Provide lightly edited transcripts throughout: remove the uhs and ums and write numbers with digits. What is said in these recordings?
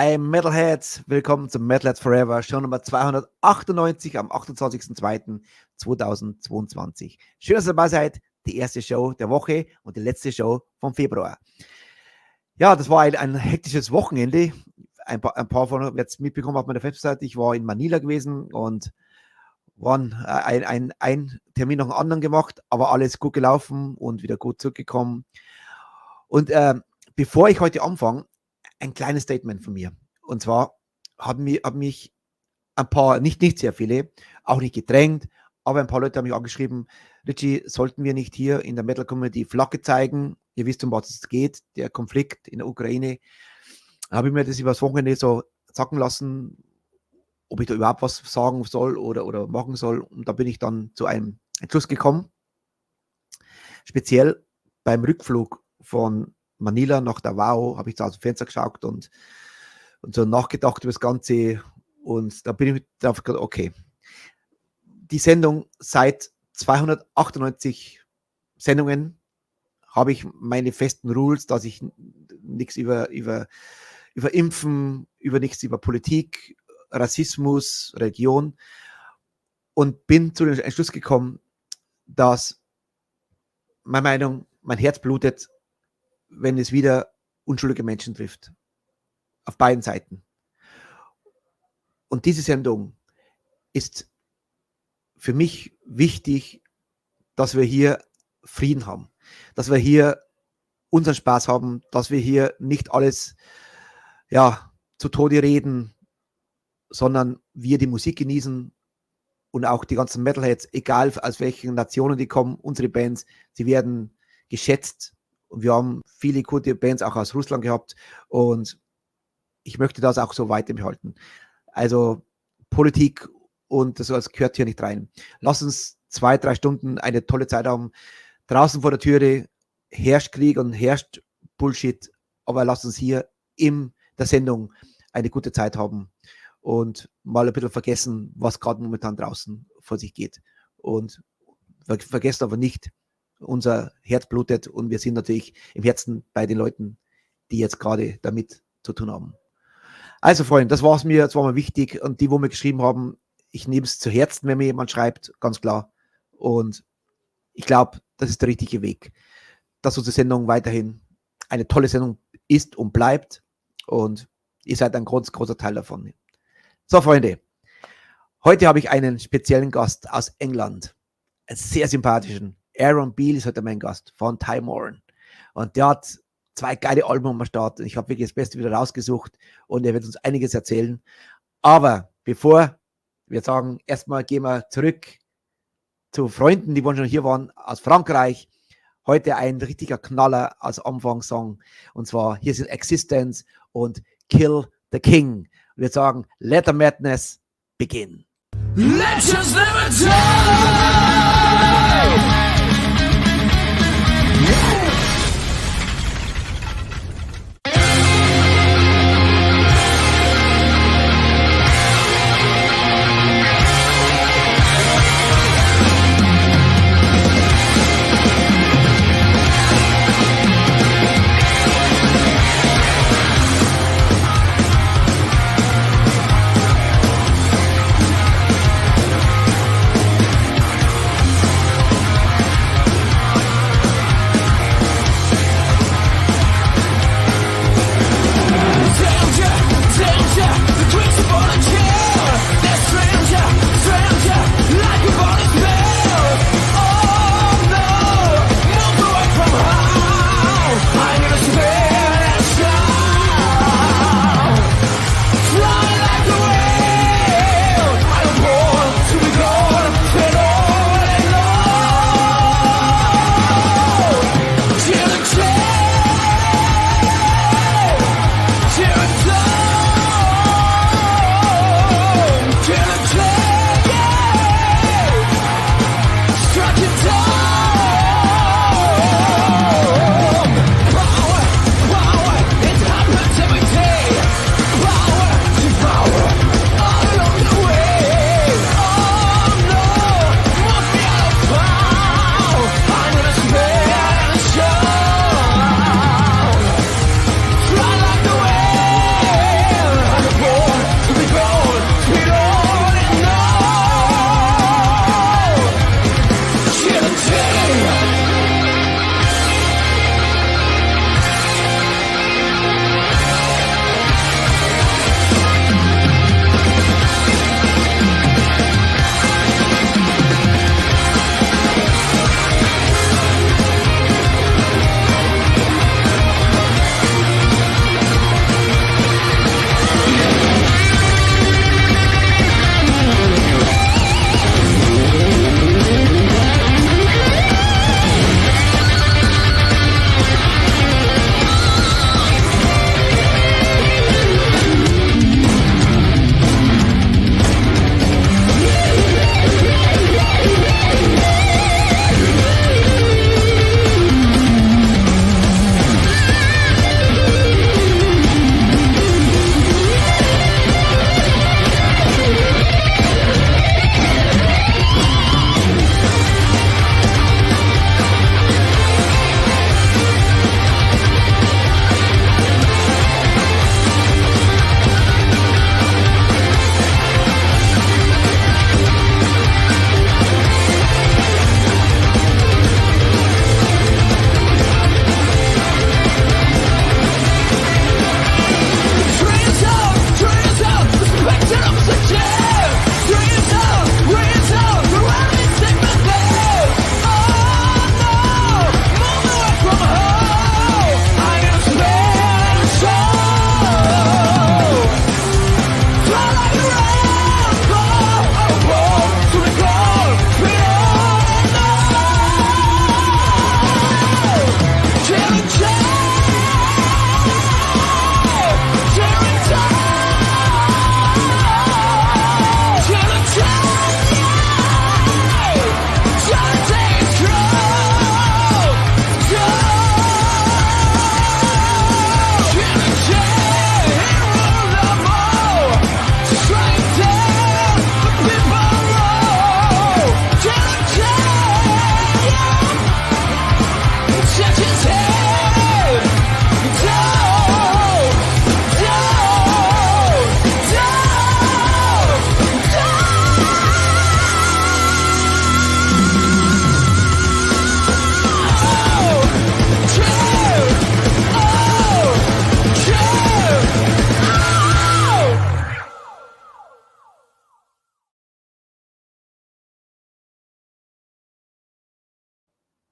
Hi Metalheads, willkommen zum METALHEADS FOREVER, Show Nummer 298 am 28.02.2022. Schön, dass ihr dabei seid, die erste Show der Woche und die letzte Show vom Februar. Ja, das war ein hektisches Wochenende. Ein paar von euch jetzt mitbekommen auf meiner Website. Ich war in Manila gewesen und ein Termin nach dem anderen gemacht, aber alles gut gelaufen und wieder gut zurückgekommen. Und bevor ich heute anfange, ein kleines Statement von mir. Und zwar haben mich ein paar, nicht sehr viele, auch nicht gedrängt, aber ein paar Leute haben mich angeschrieben, Richie, sollten wir nicht hier in der Metal-Community Flagge zeigen? Ihr wisst, um was es geht, der Konflikt in der Ukraine. Da habe ich mir das über das Wochenende so sagen lassen, ob ich da überhaupt was sagen soll oder machen soll. Und da bin ich dann zu einem Entschluss gekommen. Speziell beim Rückflug von Manila nach Davao habe ich da aus dem Fenster geschaut und so nachgedacht über das Ganze. Und da bin ich drauf gedacht, okay, die Sendung seit 298 Sendungen habe ich meine festen Rules, dass ich nichts über Impfen, nichts über Politik, Rassismus, Religion, und bin zu dem Entschluss gekommen, dass meine Meinung, mein Herz blutet, wenn es wieder unschuldige Menschen trifft. Auf beiden Seiten. Und diese Sendung ist für mich wichtig, dass wir hier Frieden haben. Dass wir hier unseren Spaß haben, dass wir hier nicht alles zu Tode reden, sondern wir die Musik genießen und auch die ganzen Metalheads, egal aus welchen Nationen die kommen, unsere Bands, sie werden geschätzt. Und wir haben viele gute Bands auch aus Russland gehabt und ich möchte das auch so weiter behalten. Also Politik und das gehört hier nicht rein. Lass uns 2-3 Stunden eine tolle Zeit haben. Draußen vor der Türe herrscht Krieg und herrscht Bullshit, aber lass uns hier in der Sendung eine gute Zeit haben und mal ein bisschen vergessen, was gerade momentan draußen vor sich geht. Und vergesst aber nicht, unser Herz blutet und wir sind natürlich im Herzen bei den Leuten, die jetzt gerade damit zu tun haben. Also Freunde, das war mir wichtig, und die, wo mir geschrieben haben, ich nehme es zu Herzen, wenn mir jemand schreibt, ganz klar. Und ich glaube, das ist der richtige Weg, dass unsere Sendung weiterhin eine tolle Sendung ist und bleibt, und ihr seid ein großer Teil davon. So Freunde, heute habe ich einen speziellen Gast aus England, einen sehr sympathischen. Aaron Beale ist heute mein Gast von Morn. Und der hat 2 geile Alben am Start. Ich habe wirklich das Beste wieder rausgesucht und er wird uns einiges erzählen. Aber bevor wir sagen, erstmal gehen wir zurück zu Freunden, die schon hier waren, aus Frankreich. Heute ein richtiger Knaller als Anfangssong. Und zwar, hier sind Existence und Kill the King. Und wir sagen, let the madness begin. Legends never die!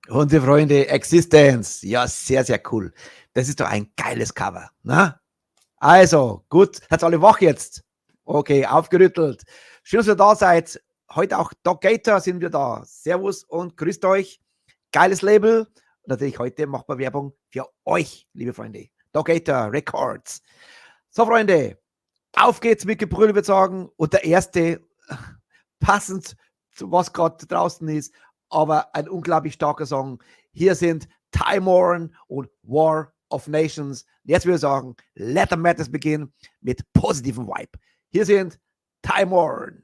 Und die Freunde, Existence. Ja, sehr, sehr cool. Das ist doch ein geiles Cover. Na? Also, gut. Seid alle wach jetzt? Okay, aufgerüttelt. Schön, dass ihr da seid. Heute auch Doc Gator sind wir da. Servus und grüßt euch. Geiles Label. Und natürlich heute macht man Werbung für euch, liebe Freunde. Doc Gator Records. So, Freunde, auf geht's mit Gebrüll, würde ich sagen. Und der erste, passend zu was gerade draußen ist, aber ein unglaublich starker Song. Hier sind Morn und War of Nations. Jetzt würde ich sagen, let the madness begin mit positivem Vibe. Hier sind Morn.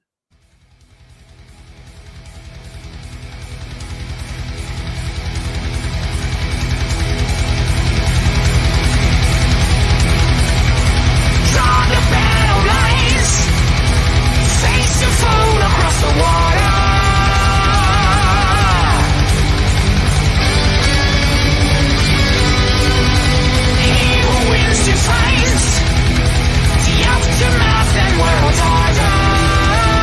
Aftermath and world order.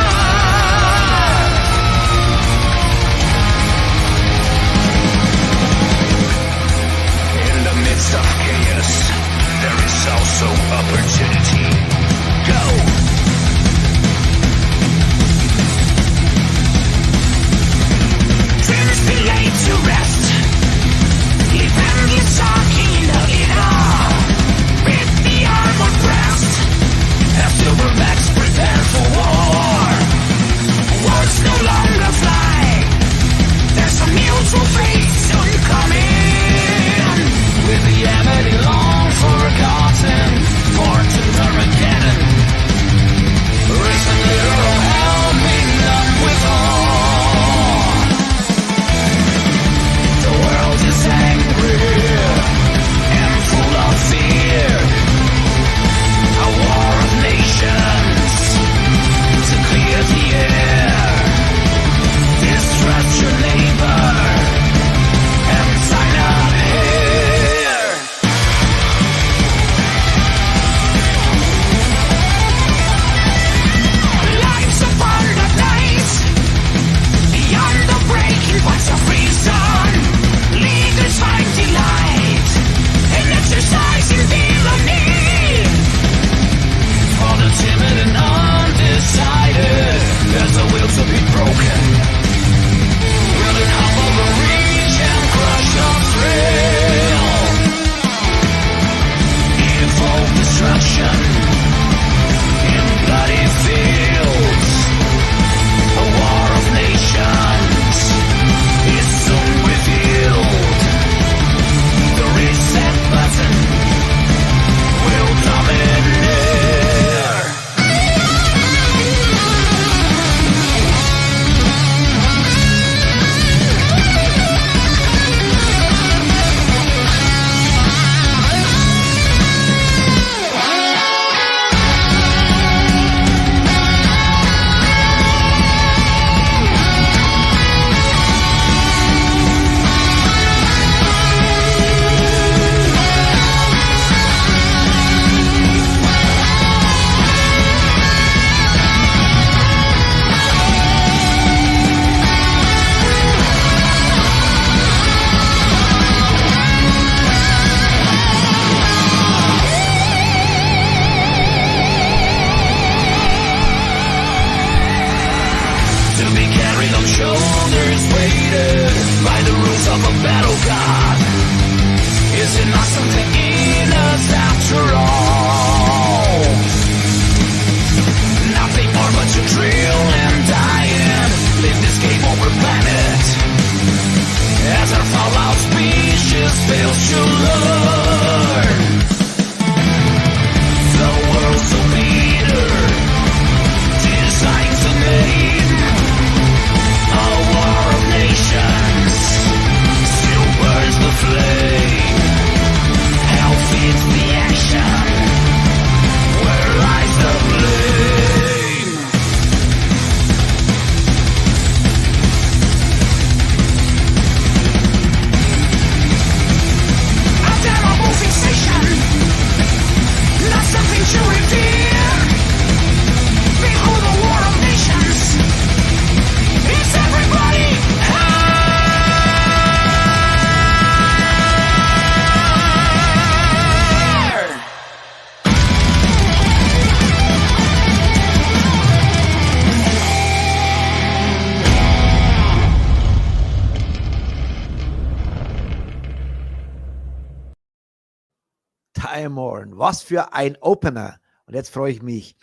Time Morn. Was für ein Opener. Und jetzt freue ich mich.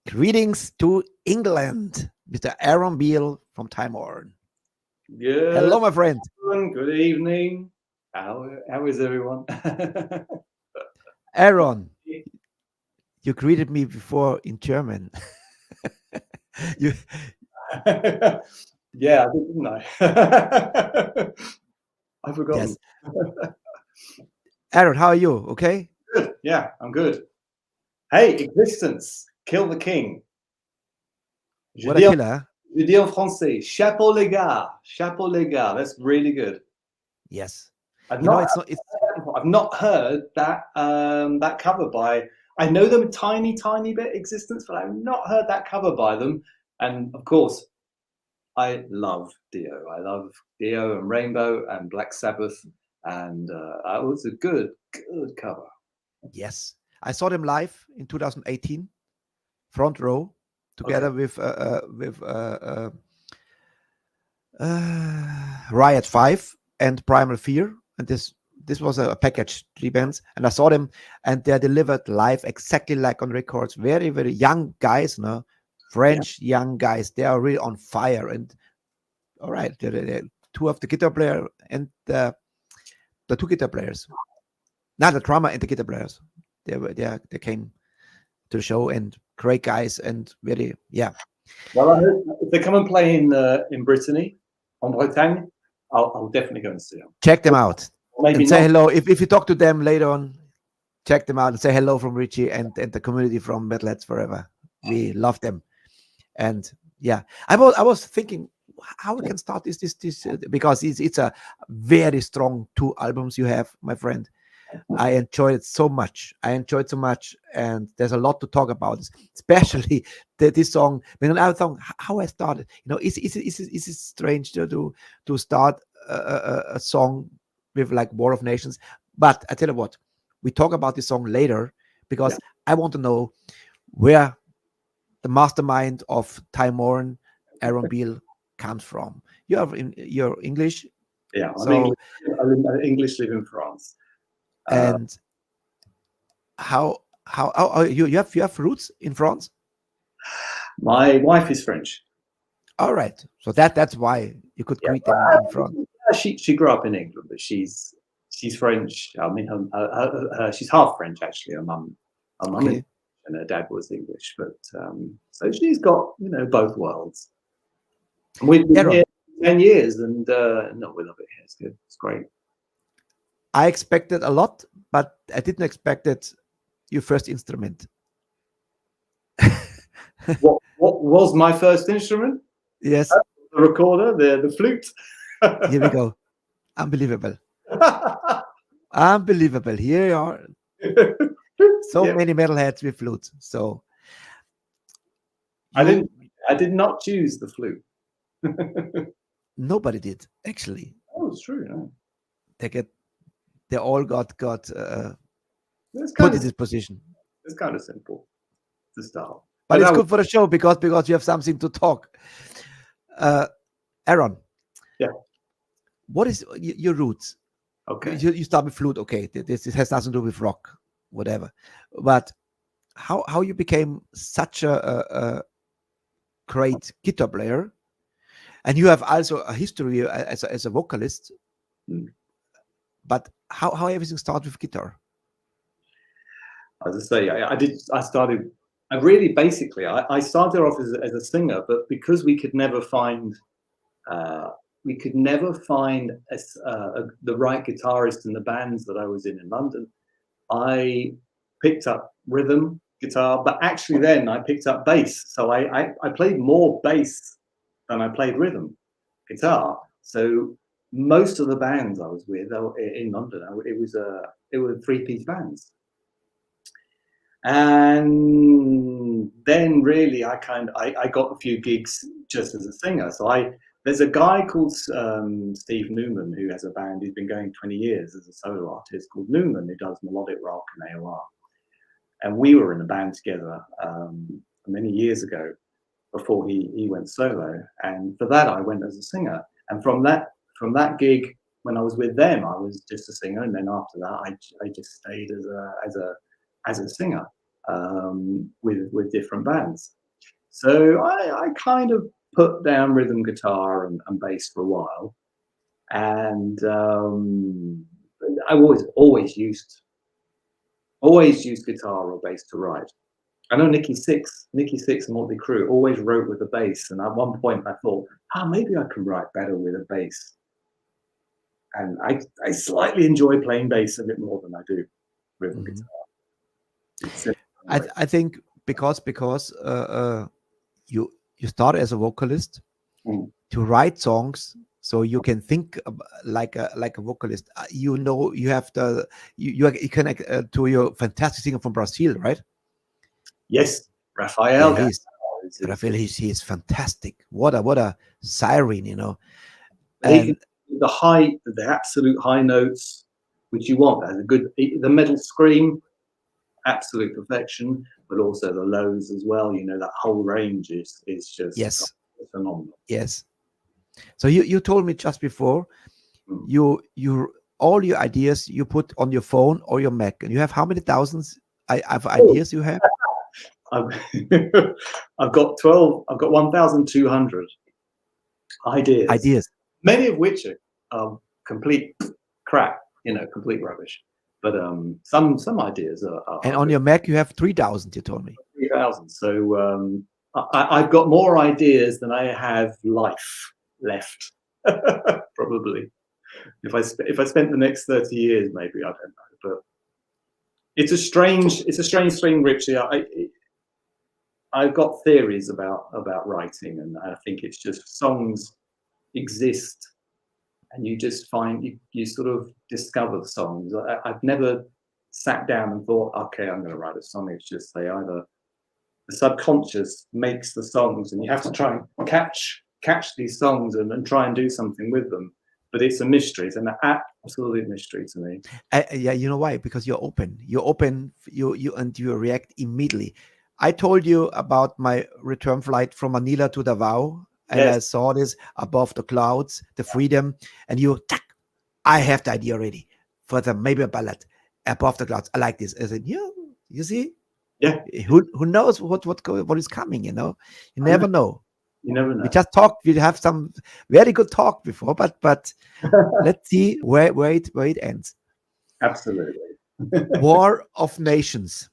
Greetings to England, Mr. Aaron Beale from Time Morn. Good. Hello, my friend. Good evening. How is everyone? Aaron, you greeted me before in German. you, Yeah, I did, didn't I? I forgot. Yes. Aaron, how are you? Okay? Good. Yeah, I'm good. Hey, existence, kill the king. What a killer. Je dis en français, chapeau les gars. Chapeau les gars. That's really good. Yes. I've not heard that that cover by. I know them a tiny bit, existence, but I've not heard that cover by them. And of course, I love Dio. I love Dio and Rainbow and Black Sabbath, and it was a good cover. Yes, I saw them live in 2018, front row, together with Riot 5 and Primal Fear, and this was a package, 3 bands, and I saw them, and they delivered live exactly like on records. Very, very young guys, no, French young guys. They are really on fire. And all right, they're two of the guitar player and the 2 guitar players, not the drummer and the guitar players. They came to the show, and great guys, and very Well, I hope if they come and play in Brittany, en Bretagne, I'll definitely go and see them. Check them out. Maybe and say not. hello. If you talk to them later on, check them out and say hello from Richie and the community from Metalheads Forever. We love them. And I was thinking how we can start this because it's a very strong 2 albums you have, my friend. I enjoyed it so much. And there's a lot to talk about, especially this song. When I thought how I started, is it strange to start a song with like War of Nations? But I tell you what, we talk about this song later, because I want to know where the mastermind of Time Morn, Aaron Beale, comes from. You're English. Yeah, I'm English, live in France. And how you have roots in France? My wife is French. All right, so that's why you could greet them in France. She grew up in England, but she's French. I mean, she's half French actually. Her mum Okay. and her dad was English, but so she's got both worlds. And we've been here 10 years, and no, we love it here. It's good. It's great. I expected a lot, but I didn't expect it. Your first instrument. What was my first instrument? Yes. The recorder, the flute. Here we go. Unbelievable. Unbelievable. Here you are. So many metalheads with flutes. So I did not choose the flute. Nobody did, actually. Oh, it's true. Yeah. They all got put in this position. It's kind of simple to start, but it's good for the show because you have something to talk. Aaron, what is your roots? Okay, you start with flute. Okay, this has nothing to do with rock, whatever. But how you became such a great guitar player, and you have also a history as a vocalist. But how everything started with guitar? As I say, I started off as a singer, but because we could never find the right guitarist in the bands that I was in London, I picked up rhythm guitar, but actually then I picked up bass. So I played more bass than I played rhythm guitar. So most of the bands I was with in London, it were 3-piece bands. And then really I got a few gigs just as a singer. So there's a guy called Steve Newman who has a band. He's been going 20 years as a solo artist called Newman, who does melodic rock and AOR. And we were in a band together many years ago before he went solo. And for that I went as a singer. And from that gig, when I was with them, I was just a singer, and then after that, I just stayed as a singer with different bands. So I kind of put down rhythm guitar and bass for a while, and I always used guitar or bass to write. I know Nikki Sixx and Motley Crue always wrote with the bass, and at one point I thought, maybe I can write better with a bass. And I slightly enjoy playing bass a bit more than I do rhythm guitar. I think because you start as a vocalist to write songs, so you can think like a vocalist. You know, you have you connect to your fantastic singer from Brazil, right? Yes, Rafael. Yeah, Rafael, he's fantastic. What a siren, you know. And the absolute high notes, which you want, as the metal scream, absolute perfection, but also the lows as well. You know, that whole range is just phenomenal. Yes. So you told me just before, you all your ideas you put on your phone or your Mac, and you have how many thousands of ideas you have? I've got 1,200 ideas. Many of which are complete crap, you know, complete rubbish. But some ideas are. And on your Mac you have 3,000. You told me 3,000. So I've got more ideas than I have life left. Probably. If I spent the next 30 years, maybe, I don't know. But it's a strange thing, Richie. I've got theories about writing, and I think it's just songs exist, and you just find you sort of discover the songs. I've never sat down and thought, okay, I'm going to write a song. It's just either the subconscious makes the songs, and you have to try and catch these songs and try and do something with them. But it's a mystery. It's an absolute mystery to me. Yeah, you know why? Because you're open. You react immediately. I told you about my return flight from Manila to Davao, and I saw this above the clouds, the freedom, and I have the idea already for maybe a ballad above the clouds. I like this. I said, you see, who knows what is coming? You know, you never know. You never know. We just talked. We have some very good talk before, but let's see where it ends. Absolutely. War of Nations.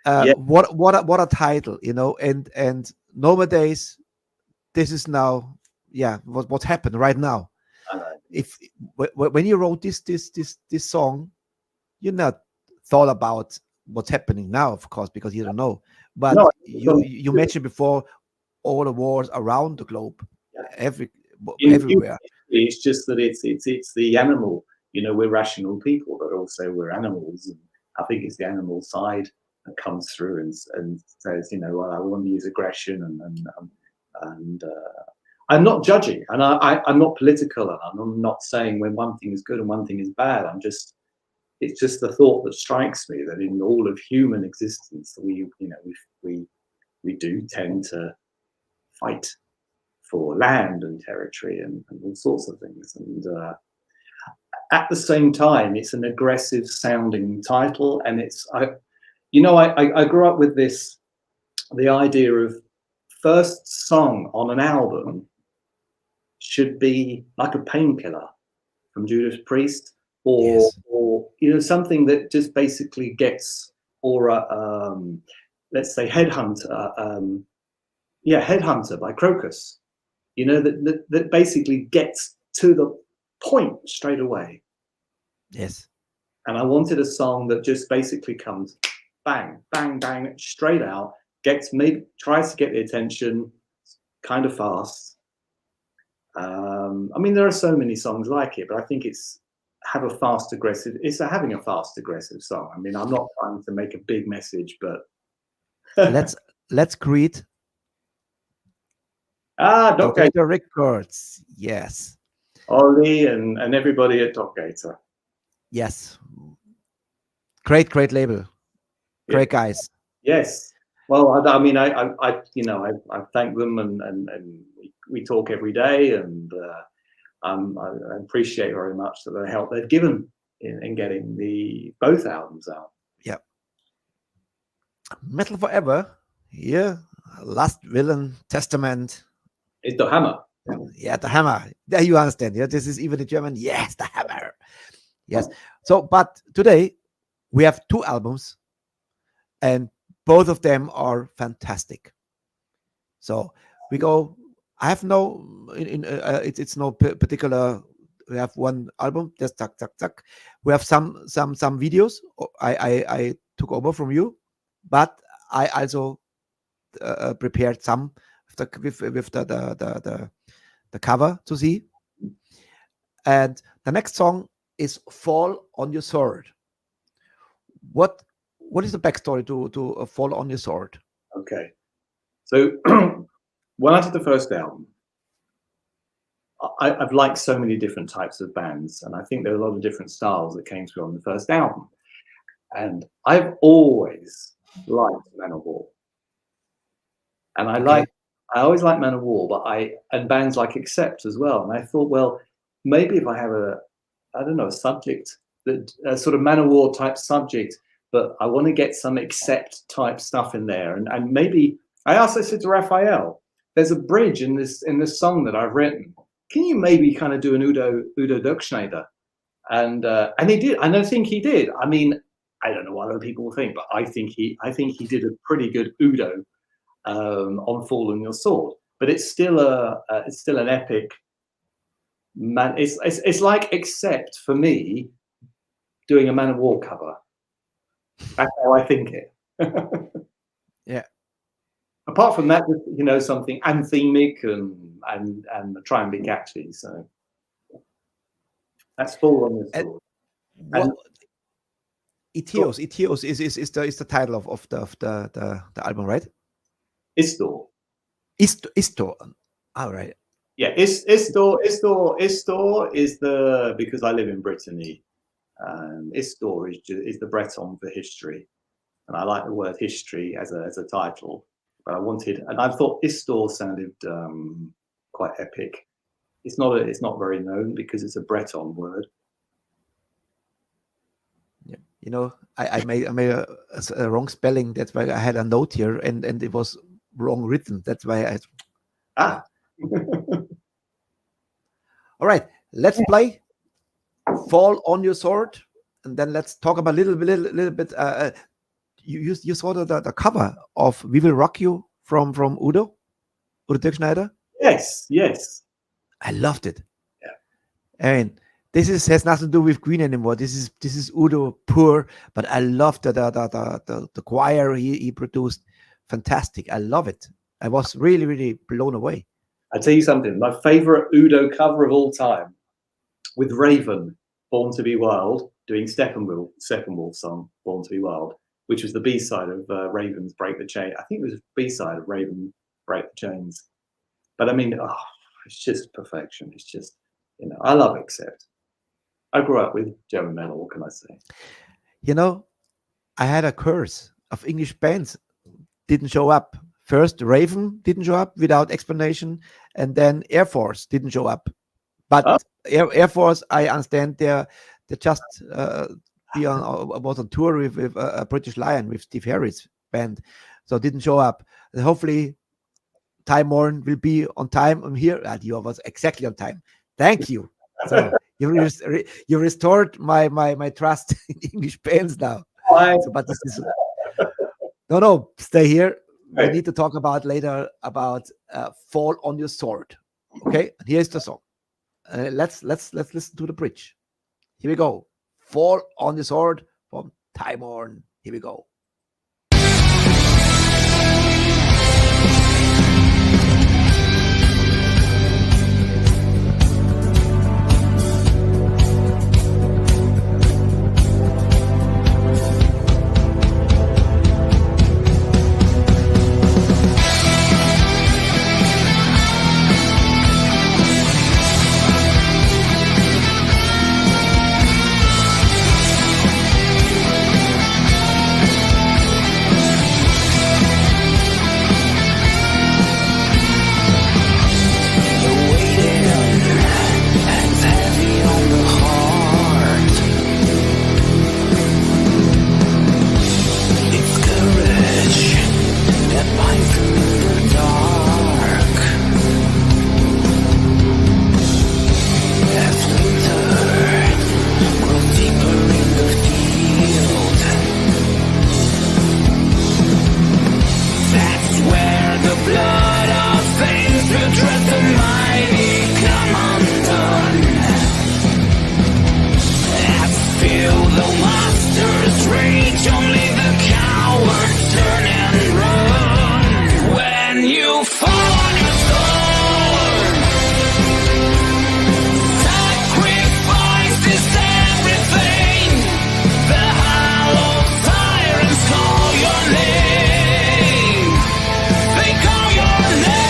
What a title, you know, and nowadays this is now what's happened right now. If when you wrote this song, you not thought about what's happening now, of course, because you don't know, but you mentioned before all the wars around the globe, everywhere. It's just that it's the animal, you know, we're rational people, but also we're animals, and I think it's the animal side that comes through and says, you know, well, I want to use aggression and I'm not judging, and I'm not political, and I'm not saying when one thing is good and one thing is bad. It's just the thought that strikes me that in all of human existence, we do tend to fight for land and territory and all sorts of things, and at the same time, it's an aggressive sounding title, and I grew up with the idea of first song on an album should be like a painkiller from Judas Priest, or you know, something that just basically gets, or let's say Headhunter, Headhunter by Crocus, you know, that basically gets to the point straight away. Yes. And I wanted a song that just basically comes bang, bang, bang, straight out, tries to get the attention kind of fast. I mean, there are so many songs like it, but I think it's having a fast, aggressive song. I mean, I'm not trying to make a big message, but let's greet Doc Gator Records. Yes. Ollie and everybody at Doc Gator. Yes. Great label. Great guys. Yes. Well, I mean, I thank them, and we talk every day, and I appreciate very much that the help they've given in getting both albums out. Yeah. Metal Forever, here, Last Villain, Testament. It's the hammer. Yeah, the hammer. There you understand. Yeah, this is even in German. Yes, the hammer. Yes. So, but today we have 2 albums, and both of them are fantastic. So we go. I have no. It's no particular. We have one album. Just tuck. We have some videos. I took over from you, but I also prepared some with the cover to see. And the next song is "Fall on Your Sword." What is the backstory to "Fall on Your Sword"? Okay, so when I did the first album, I've liked so many different types of bands, and I think there are a lot of different styles that came through on the first album. And I've always liked Manowar, and I always liked Manowar, but and bands like Accept as well. And I thought, well, maybe if I have a subject that a sort of Manowar type subject, but I want to get some Accept type stuff in there, and maybe I said to Raphael, there's a bridge in this song that I've written. Can you maybe kind of do an Udo Dirkschneider? And he did, and I think he did. I mean, I don't know what other people will think, but I think he did a pretty good Udo on "Fall on Your Sword." But it's still an epic. Man, it's like Accept for me doing a Manowar cover. That's how I think it. Yeah. Apart from that, something anthemic and try and be catchy. So that's "Fall on Your Sword." Etios is the title of the album, right? Istor. Istor. All right. Yeah, Istor is because I live in Brittany. Istor is the Breton for history, and I like the word history as a title. But I thought Istor sounded quite epic. It's not very known because it's a Breton word. Yeah, I made a wrong spelling. That's why I had a note here, and it was wrong written. That's why I. All right, let's play "Fall on Your Sword," and then let's talk about a little bit. You saw the cover of "We Will Rock You" from Udo Dirkschneider. Yes. I loved it. Yeah. And this has nothing to do with Queen anymore. This is Udo pure. But I love the choir he produced. Fantastic. I love it. I was really, really blown away. I'll tell you something. My favorite Udo cover of all time, with Raven, "Born to Be Wild," doing Steppenwolf's song "Born to Be Wild," which was the B-side of Raven's "Break the Chain." I think it was B-side of Raven "Break the Chains." But I mean, it's just perfection. It's just, I love Accept. I grew up with German metal. What can I say? I had a curse of English bands didn't show up. First, Raven didn't show up without explanation, and then Air Force didn't show up. But Air Force, I understand they just was on tour with a British Lion with Steve Harris band, so didn't show up. And hopefully, Morn will be on time. I'm here. You was exactly on time. Thank you. So you restored my trust in English bands now. But this is no. Stay here. We need to talk later about "Fall on Your Sword." Okay, and here's the song. Let's listen to the bridge. Here we go. "Fall on Your Sword" from Morn. Here we go. to dread the mighty come undone. As feel the monsters rage, only the cowards turn and run. When you fall on your sword, sacrifice is everything. The hollow sirens call your name. They call your name.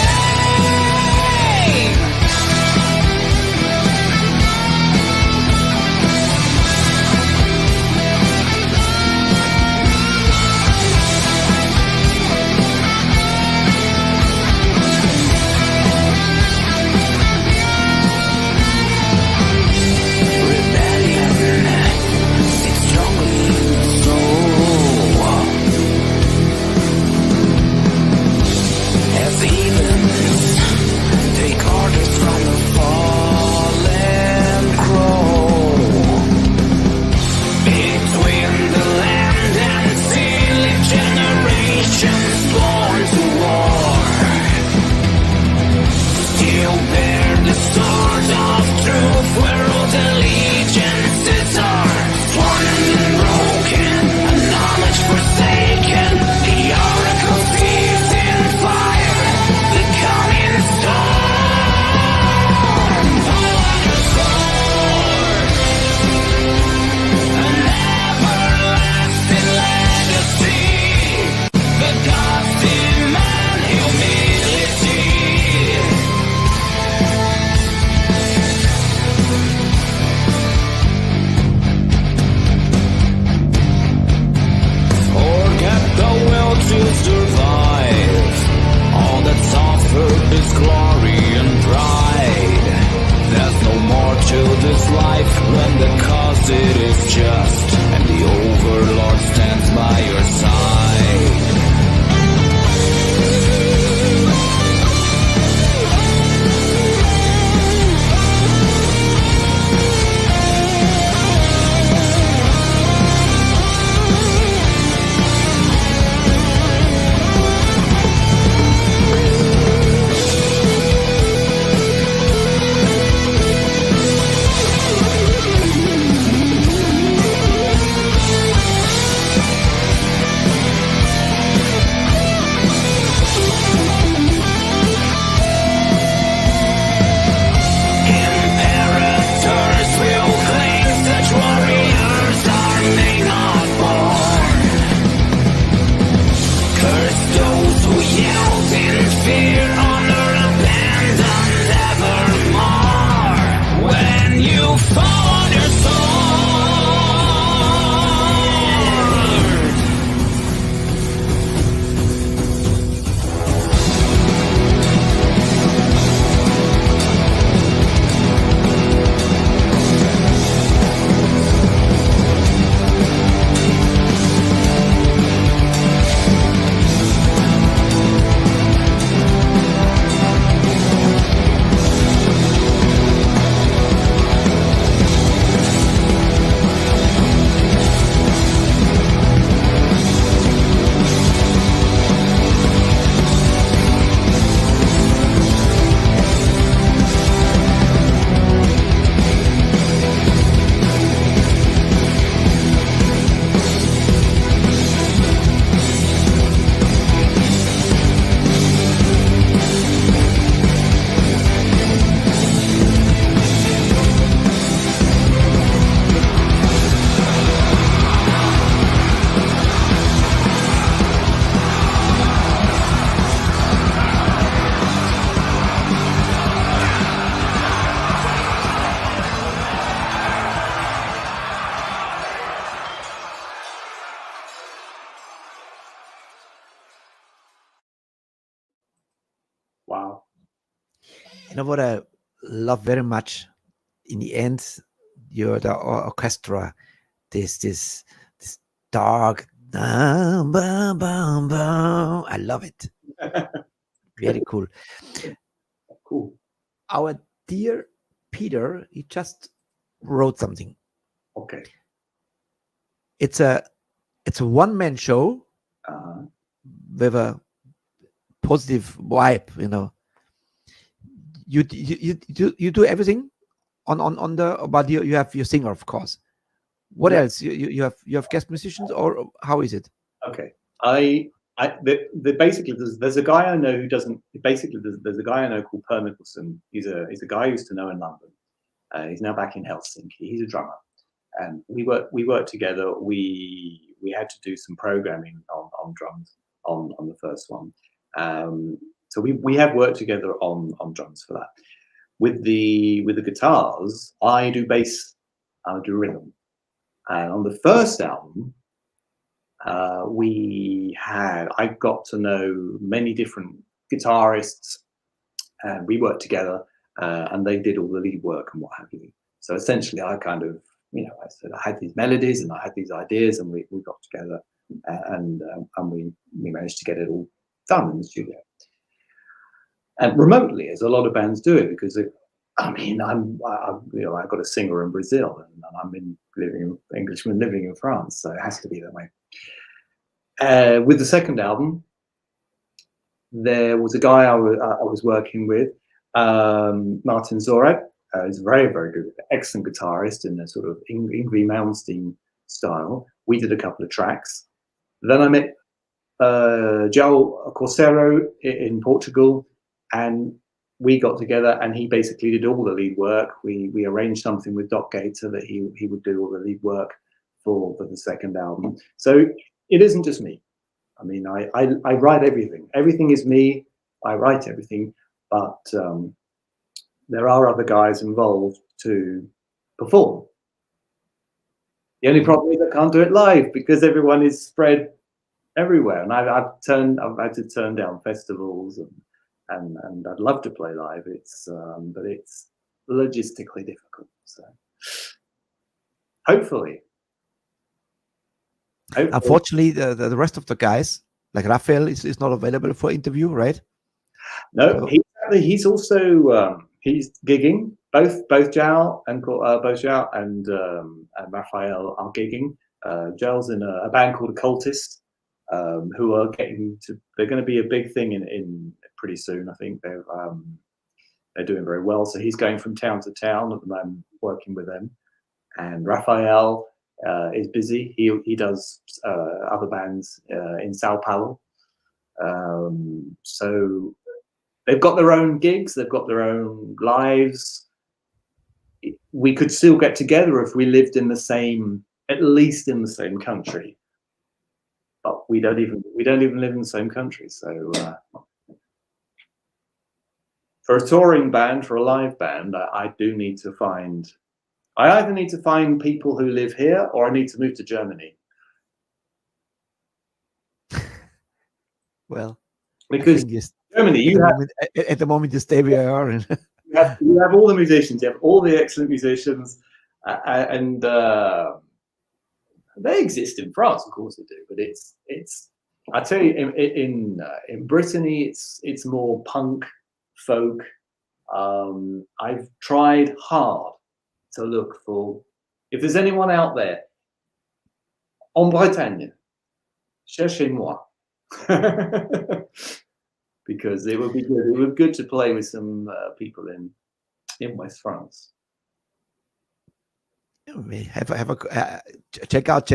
Rebellion, it's strongly in the soul. As heathens take orders from the fallen crow. Between the land and sea live generations born to war. Still bear the sword of truth where old allegiances are sworn and broken, a knowledge forsaken. The oracle sees in fire the coming storm. Hold on your sword, an everlasting legacy. The gods demand humility. Forget the will to survive. All that's offered is glory and pride. There's no more to this life when the cause it is just, and the overlord stands by your side. Imperators will claim such warriors are made not born. Curse those who yelled in fear, honor abandoned evermore. When you fall on your sword. Wow. You know what I love very much? In the end, you're the orchestra. This dark. I love it. Very cool. Cool. Our dear Peter, he just wrote something. Okay. It's a one-man show with a positive vibe, you know. you do everything on the, but you have your singer, of course. What else? You have guest musicians, or how is it? Okay. Basically there's a guy I know who doesn't, basically there's a guy I know called Per Nicholson. He's a guy I used to know in London. He's now back in Helsinki. He's a drummer, and we worked together. We had to do some programming on drums on the first one. So we have worked together on drums for that. With the guitars, I do bass, I do rhythm. And on the first album, I got to know many different guitarists, and we worked together, and they did all the lead work and what have you. So essentially, I kind of, I said I had these melodies and I had these ideas, and we got together, and we managed to get it all done in the studio. And remotely, as a lot of bands do it, because I've got a singer in Brazil, and I'm Englishman living in France, so it has to be that way. With the second album, there was a guy I was working with, Martin Zorag. He's a very, very good, excellent guitarist in a sort of Yngwie Malmsteen style. We did a couple of tracks. Then I met João Corseiro in Portugal, and we got together, and he basically did all the lead work. We arranged something with Doc Gator that he would do all the lead work for the second album. So it isn't just me. I mean, I write everything. Everything is me. I write everything, but there are other guys involved to perform. The only problem is I can't do it live because everyone is spread everywhere, and I've had to turn down festivals, and I'd love to play live. But it's logistically difficult. So hopefully. Unfortunately, the rest of the guys, like Raphael, is not available for interview, right? No, he's also he's gigging. Both João and Raphael are gigging. Joel's in a band called Occultist, who are they're going to be a big thing in pretty soon. I think they're doing very well. So he's going from town to town at the moment, working with them. And Raphael is busy. He does other bands in Sao Paulo. So they've got their own gigs. They've got their own lives. We could still get together if we lived in at least in the same country. But we don't even live in the same country. So for a touring band, for a live band, I do need to find. I either need to find people who live here, or I need to move to Germany. Well, because Germany, at the moment you stay where you are. And you have all the musicians, you have all the excellent musicians, and they exist in France, of course they do. But it's I tell you, in Brittany, it's more punk, folk. I've tried hard to look for, if there's anyone out there, en Bretagne, cherchez-moi. Because it would be good. It would be good to play with some people in West France. Have a check out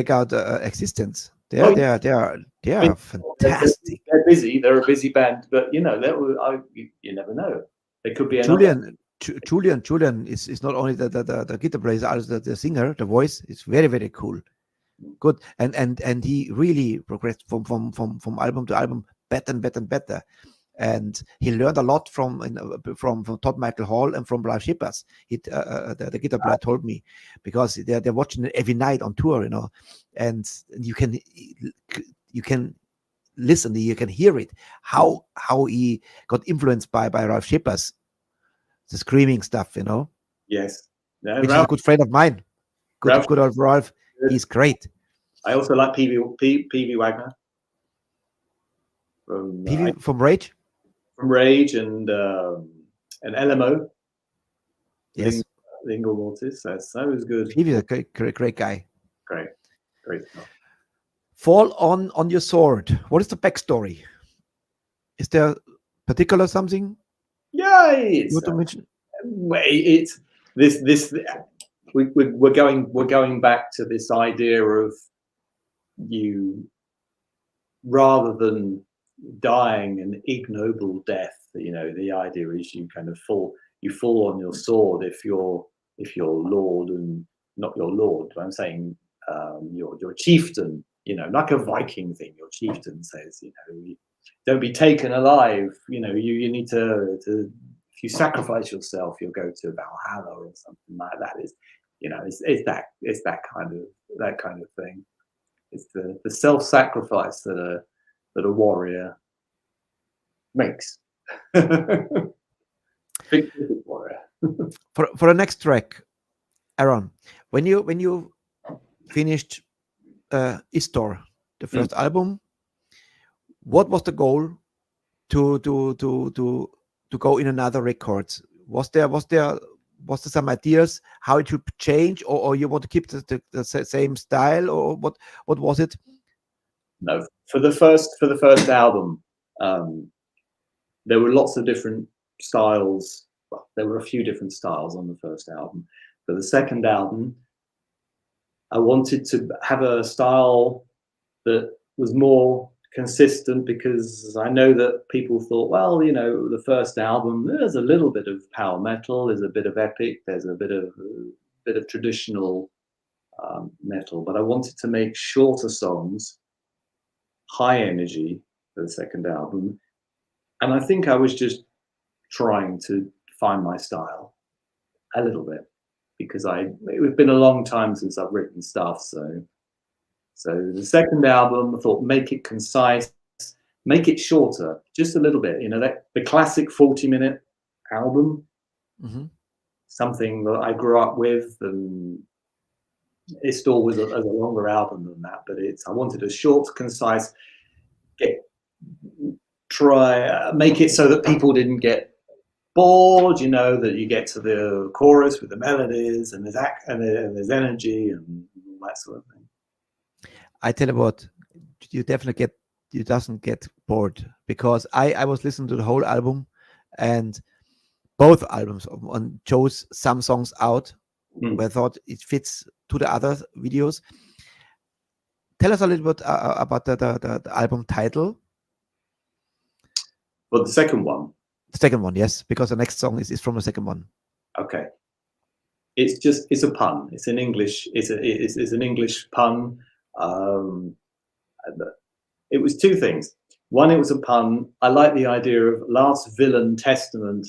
Existence. They are fantastic. They're busy. They're a busy band, but you never know. It could be Julian is not only the guitar player, also the singer, the voice is very, very cool. Good. And he really progressed from album to album better and better. And he learned a lot from Todd Michael Hall and from Live Shippers. The guitar player told me, because they're watching it every night on tour, and you can listen, you can hear it, how he got influenced by Ralph Shippers, the screaming stuff, Yes. Which is a good friend of mine. Good old Ralph. He's great. I also like PV Wagner. From Rage? From Rage and LMO. Yes. Lingo Mortis. That was good. He's a great guy. Great. Fall on your sword. What is the backstory? Is there particular something? Yeah, You it's want to mention? it's this. We're going back to this idea of you, rather than dying an ignoble death. You know, the idea is you kind of fall on your sword if you're lord and not your lord. I'm saying your chieftain. You know, like a Viking thing. Your chieftain says, you know, don't be taken alive. You know, you need to if you sacrifice yourself, you'll go to Valhalla or something like that. Is, you know, it's that kind of thing. It's the self-sacrifice that a warrior makes. Big warrior. For the next track, Aaron, when you finished Istor, the first album, what was the goal to go in another record? Was there some ideas how it should change, or you want to keep the same style, or what was it? No, for the first album, there were lots of different styles. Well, there were a few different styles on the first album. For the second album, I wanted to have a style that was more consistent, because I know that people thought, well, you know, the first album, there's a little bit of power metal, there's a bit of epic, there's a bit of traditional metal, but I wanted to make shorter songs, high energy for the second album. And I think I was just trying to find my style a little bit, because it's been a long time since I've written stuff. So the second album, I thought, make it concise, make it shorter, just a little bit. You know, that the classic 40-minute album, something that I grew up with, and it's always a longer album than that. But I wanted a short, concise, make it so that people didn't get bored. You know, that you get to the chorus with the melodies, and there's energy and all that sort of thing. I tell you what, you doesn't get bored, because I was listening to the whole album, and both albums, and chose some songs out where I thought it fits to the other videos. Tell us a little bit about the album title. Well, the second one. The second one, yes, because the next song is from the second one. Okay. It's a pun. It's an English. It's an English pun. It was two things. One, it was a pun. I like the idea of last villain testament.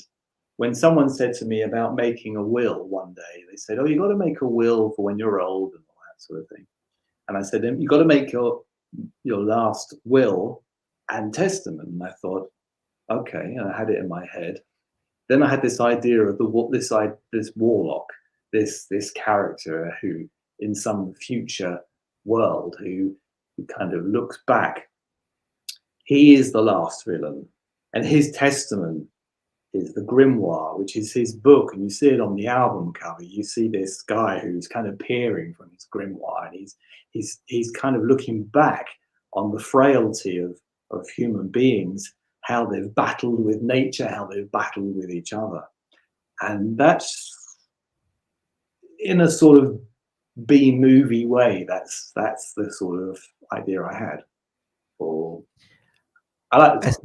When someone said to me about making a will one day, they said, "Oh, you got to make a will for when you're old and all that sort of thing." And I said, "You got to make your last will and testament." And I thought, okay, and I had it in my head. Then I had this idea of this warlock, this character who, in some future world, who kind of looks back. He is the last villain, and his testament is the grimoire, which is his book, and you see it on the album cover. You see this guy who's kind of peering from his grimoire, and he's kind of looking back on the frailty of human beings, how they've battled with nature, how they've battled with each other. And that's, in a sort of B-movie way, that's the sort of idea I had. I like this.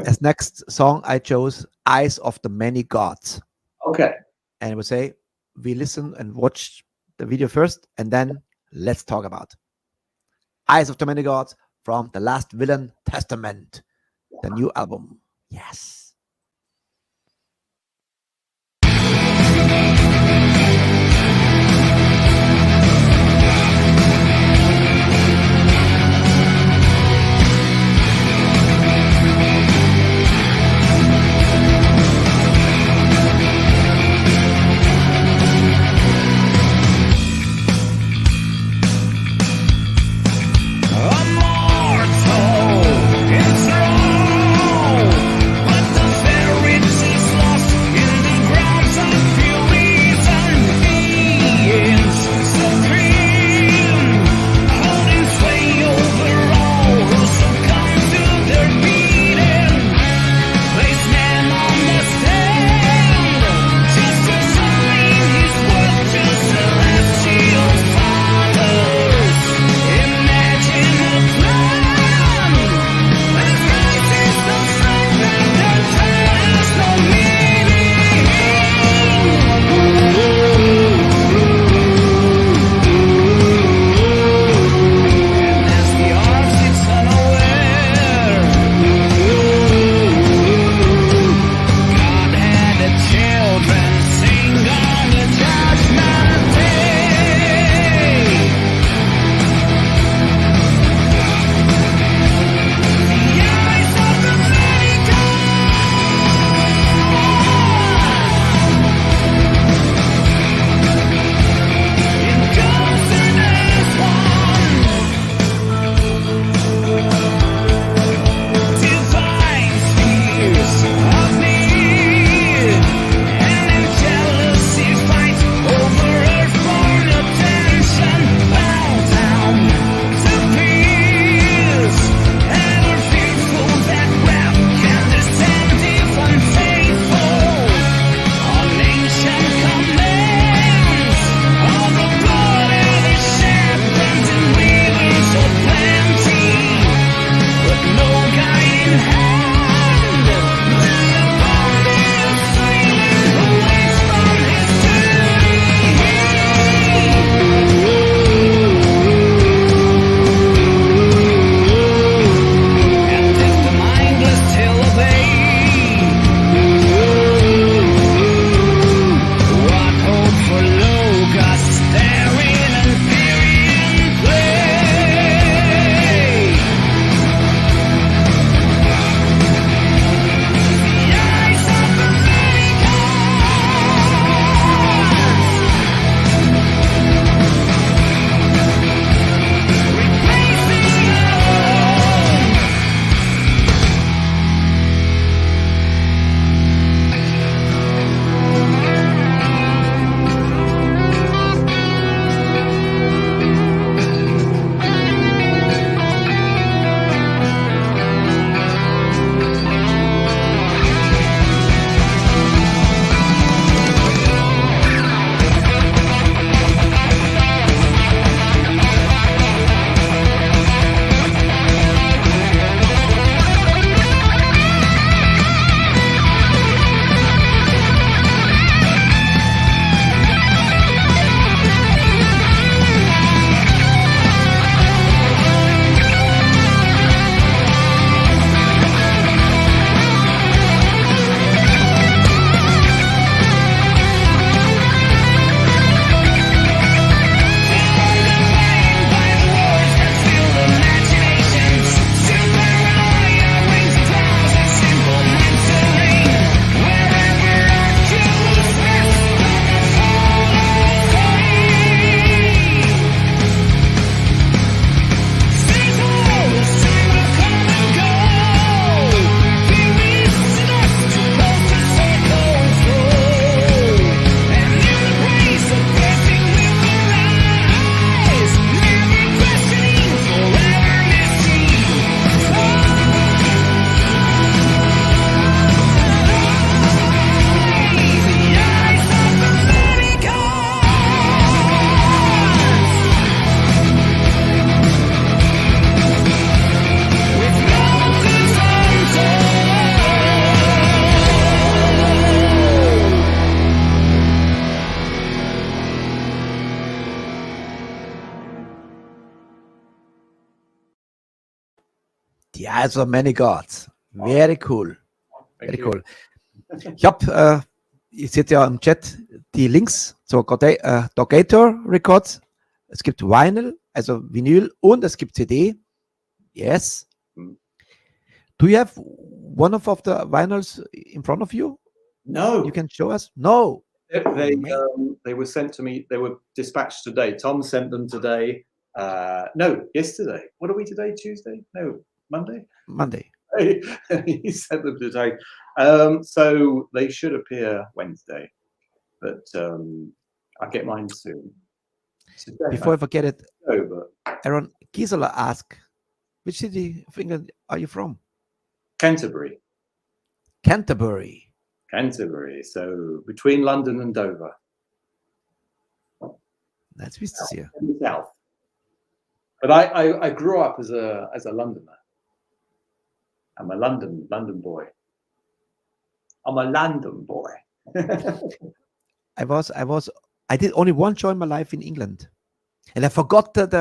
As next song, I chose Eyes of the Many Gods. Okay. And I would say we listen and watch the video first, and then let's talk about Eyes of the Many Gods from The Last Villain Testament, the new album. Yes. Immortal, it's wrong, but Also many gods. Very cool. Thank Very you. cool. Ich habe, ihr seht ja im Chat die Links zur Dogator Records. Es gibt Vinyl, also Vinyl, und es gibt CD. Yes. Mm. Do you have one of the vinyls in front of you? No, You can show us? No. they were sent to me. They were dispatched today. Tom sent them today. No, yesterday. What are we today? Tuesday? No, Monday. Monday. He sent them today. So they should appear Wednesday, but I'll get mine soon. Before I forget it, No, but Aaron Gisela asked, which city of England are you from? Canterbury. Canterbury. Canterbury. So between London and Dover. That's wisst ihr. In the south. But I grew up as a Londoner. I'm a London boy. I'm a London boy. I did only one show in my life in England, and I forgot the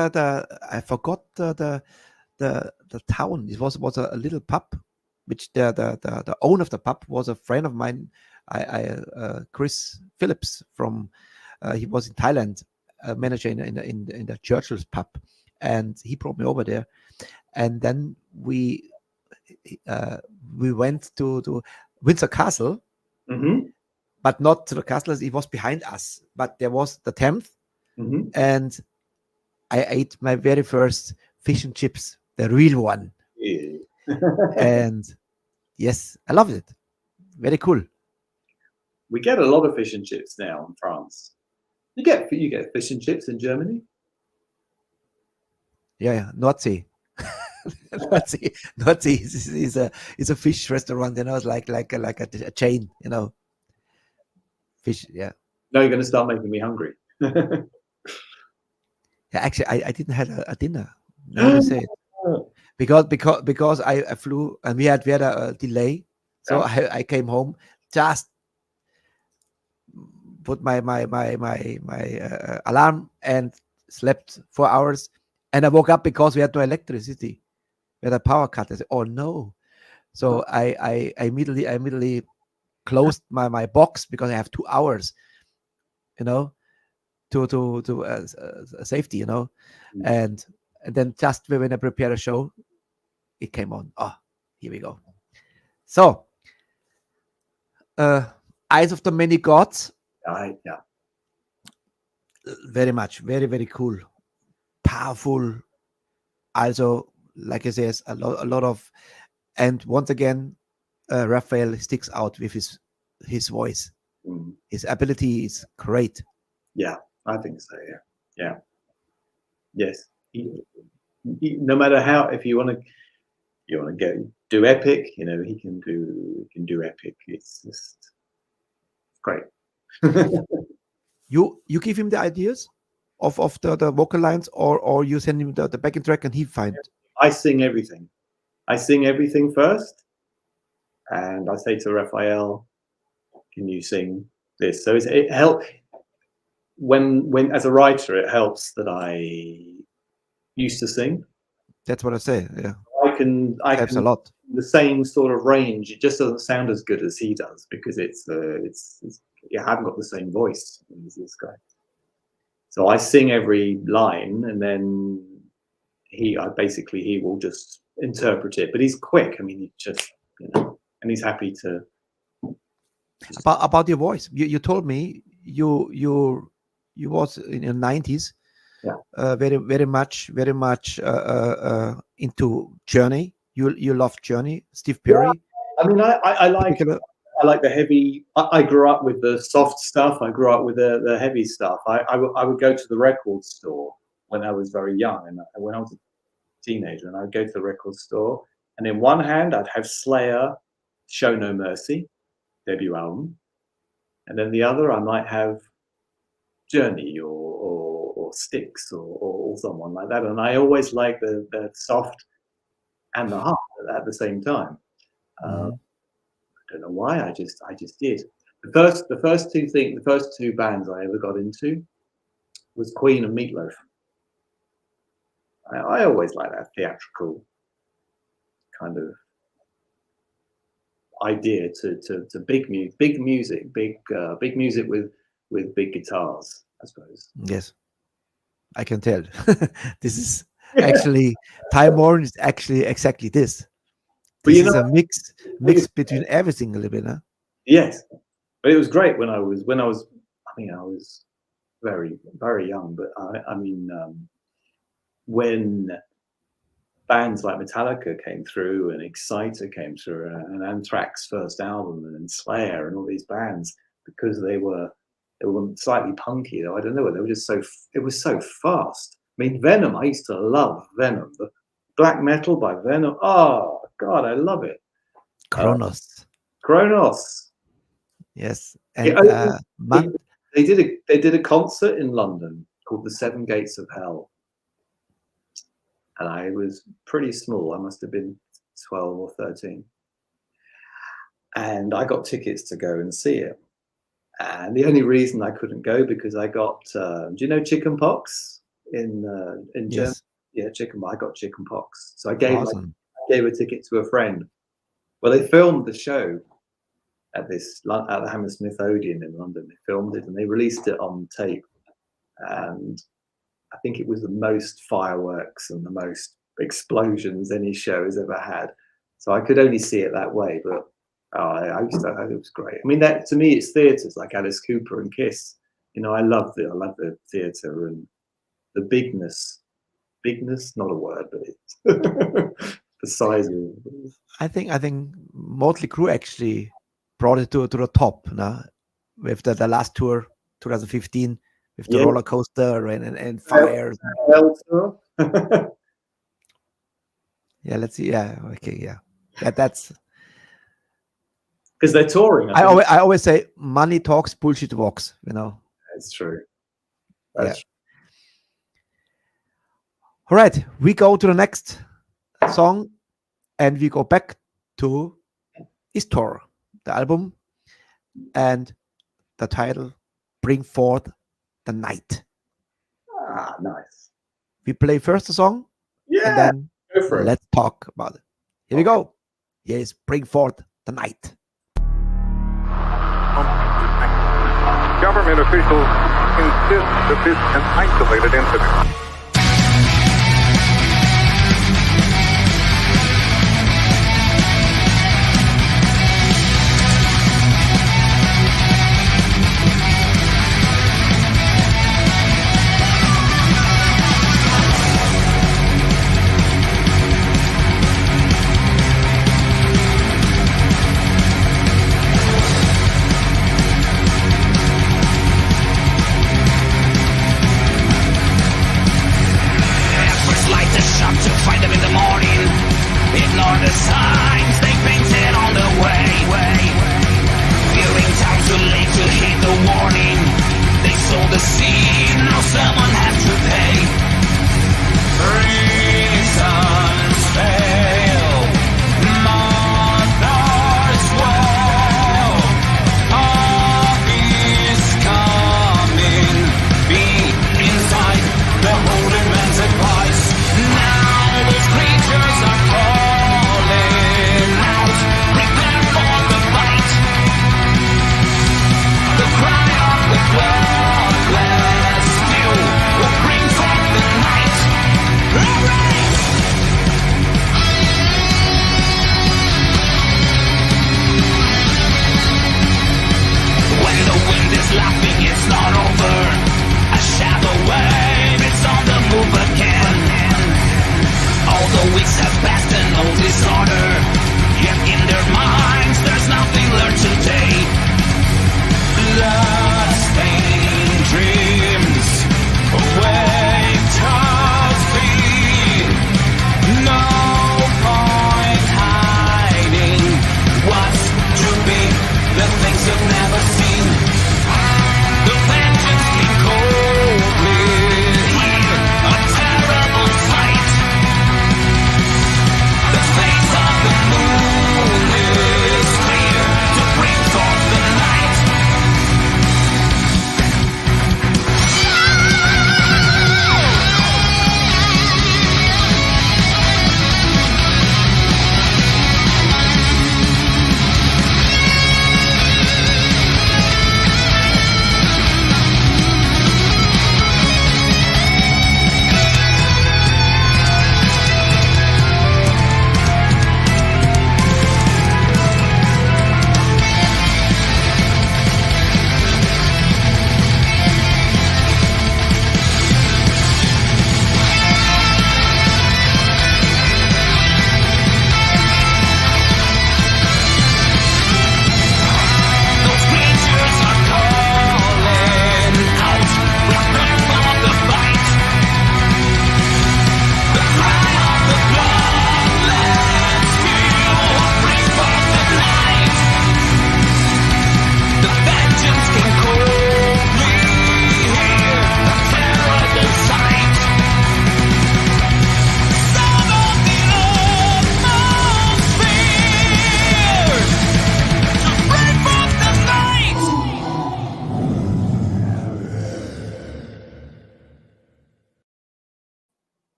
town. It was a little pub, which the owner of the pub was a friend of mine, Chris Phillips from. He was in Thailand, a manager in the Churchill's pub, and he brought me over there, and then we went to Windsor Castle, Mm-hmm. but not to the castle. It was behind us, but there was the Thames, Mm-hmm. and I ate my very first fish and chips, the real one. Yeah. And yes, I loved it. Very cool. We get a lot of fish and chips now in France. You get fish and chips in Germany? Yeah, Nordsee. Nordsee is a fish restaurant, it's like a chain, fish. Yeah. No, you're going to start making me hungry. Yeah, actually, I didn't have a dinner. Now you say it. Because I flew and we had a delay, so I came home, just put my alarm and slept 4 hours, and I woke up because we had no electricity. We had a power cut. I said, "Oh no!" So I immediately closed my box because I have 2 hours, to safety, and then just when I prepare a show, it came on. Oh, here we go. So, Eyes of the Many Gods. Yeah. Very much, very, very cool, powerful. Also, like I said, a lot of, and once again, Raphael sticks out with his voice. Mm. His ability is great. Yeah, I think so. Yeah. Yes. No matter how, if you want to do epic, he can do epic. It's just great. You give him the ideas of the vocal lines, or you send him the backing track and he finds. I sing everything. I sing everything first, and I say to Raphael, "Can you sing this?" So it helps when as a writer, it helps that I used to sing. That's what I say. Yeah, I can helps a lot. The same sort of range. It just doesn't sound as good as he does because it's I haven't got the same voice as this guy. So I sing every line, and then he will just interpret it. But he's quick. I mean, he just and he's happy to. About your voice, you told me you was in the 90s. Yeah. Very much into Journey. You love Journey, Steve Perry. Yeah. I mean, I like the heavy. I grew up with the soft stuff. I grew up with the heavy stuff. I would go to the record store when I was very young, and when I was a teenager, and I'd go to the record store, and in one hand I'd have Slayer, Show No Mercy, debut album, and then the other I might have Journey or Styx or someone like that. And I always like the soft and the hard at the same time. I don't know why. I just did. The first two bands I ever got into was Queen and Meatloaf. I always like that theatrical kind of idea to big music with big guitars, I suppose. Yes, I can tell. This is actually Morn is actually exactly this. But This is a mix between everything a little bit, huh? Yes, but it was great when I was. I mean, I was very, very young, but I mean, when bands like Metallica came through and Exciter came through and Anthrax's first album and Slayer and all these bands, because they were slightly punky, though, I don't know, they were just it was so fast. I mean, Venom, I used to love Venom. The black metal by Venom. Oh God, I love it. Kronos. Yes. And they did a concert in London called the Seven Gates of Hell. And I was pretty small. I must have been 12 or 13. And I got tickets to go and see it. And the only reason I couldn't go because I got, do you know chicken pox in Germany? Yes. Yeah, I got chicken pox. So I gave a ticket to a friend. Well, they filmed the show at the Hammersmith Odeon in London. They filmed it and they released it on tape. And I think it was the most fireworks and the most explosions any show has ever had. So I could only see it that way, but I used to, it was great. I mean, that to me, it's theatres like Alice Cooper and Kiss. You know, I love the theatre and the bigness. Bigness, not a word, but it's the size of it. I think Motley Crue actually brought it to the top now with the last tour, 2015, with the roller coaster and fire. Yeah, let's see. Yeah, okay, yeah. That's because they're touring. I always say money talks, bullshit walks. You know. That's true. That's true. All right, we go to the next song, and we go back to his tour, the album, and the title, "Bring Forth the Night." Ah, nice. We play first the song, and then let's talk about it. Here we go. Yes, "Bring Forth the Night." Government officials insist that this is an isolated incident.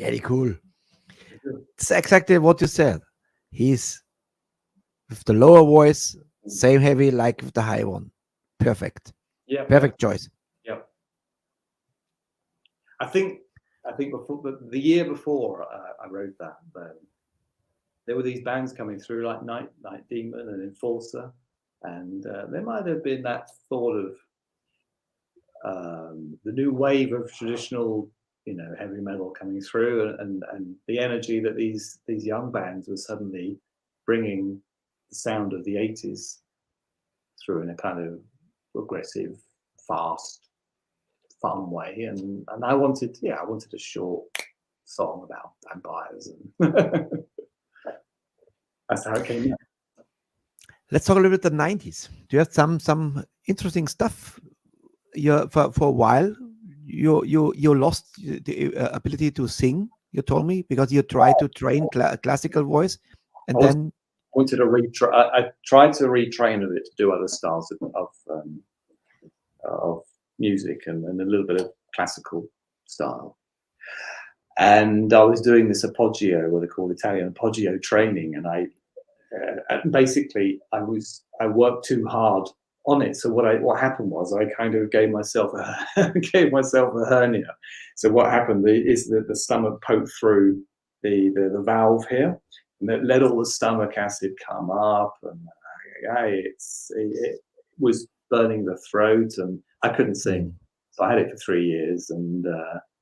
Very cool. It's exactly what you said. He's with the lower voice, same heavy like with the high one. Perfect. Yeah, Perfect choice. yeah. I think before the year before I wrote that, there were these bands coming through like Night Demon and Enforcer, and there might have been that thought of the new wave of traditional, heavy metal coming through, and the energy that these young bands were suddenly bringing the sound of the 80s through in a kind of aggressive, fast, fun way, and I wanted a short song about vampires, and that's how it came out. Let's talk a little bit the 90s. Do you have some interesting stuff? For a while, you lost the ability to sing. You told me because you tried to train classical voice, and then wanted to I tried to retrain a bit to do other styles of music and a little bit of classical style. And I was doing this appoggio, what they call Italian appoggio training, and basically I worked too hard on it. So what happened was I kind of gave myself a hernia. So what happened is that the stomach poked through the valve here, and it let all the stomach acid come up, and it was burning the throat, and I couldn't sing. So I had it for 3 years, and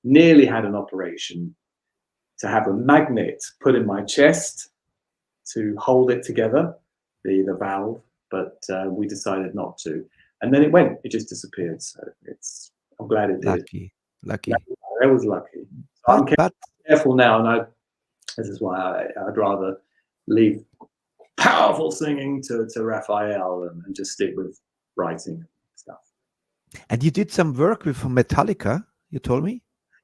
nearly had an operation to have a magnet put in my chest to hold it together, the valve, but we decided not to. And then it just disappeared. So I'm glad it did. Lucky. I was lucky. So I'm careful now, and this is why I'd rather leave powerful singing to Raphael and just stick with writing stuff. And you did some work with Metallica, you told me?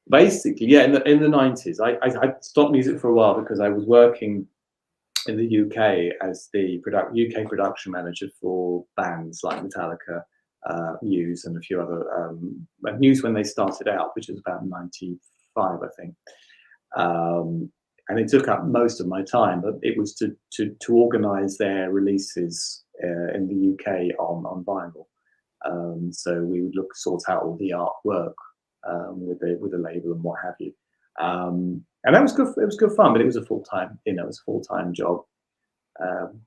Basically, yeah, in the 90s. I stopped music for a while because I was working in the UK as the UK production manager for bands like Metallica, Muse, and a few other Muse when they started out, which was about 95, I think. And it took up most of my time, but it was to organise their releases in the UK on vinyl. So we would sort out all the artwork with the label and what have you. And that was good. It was good fun, but it was a full-time job,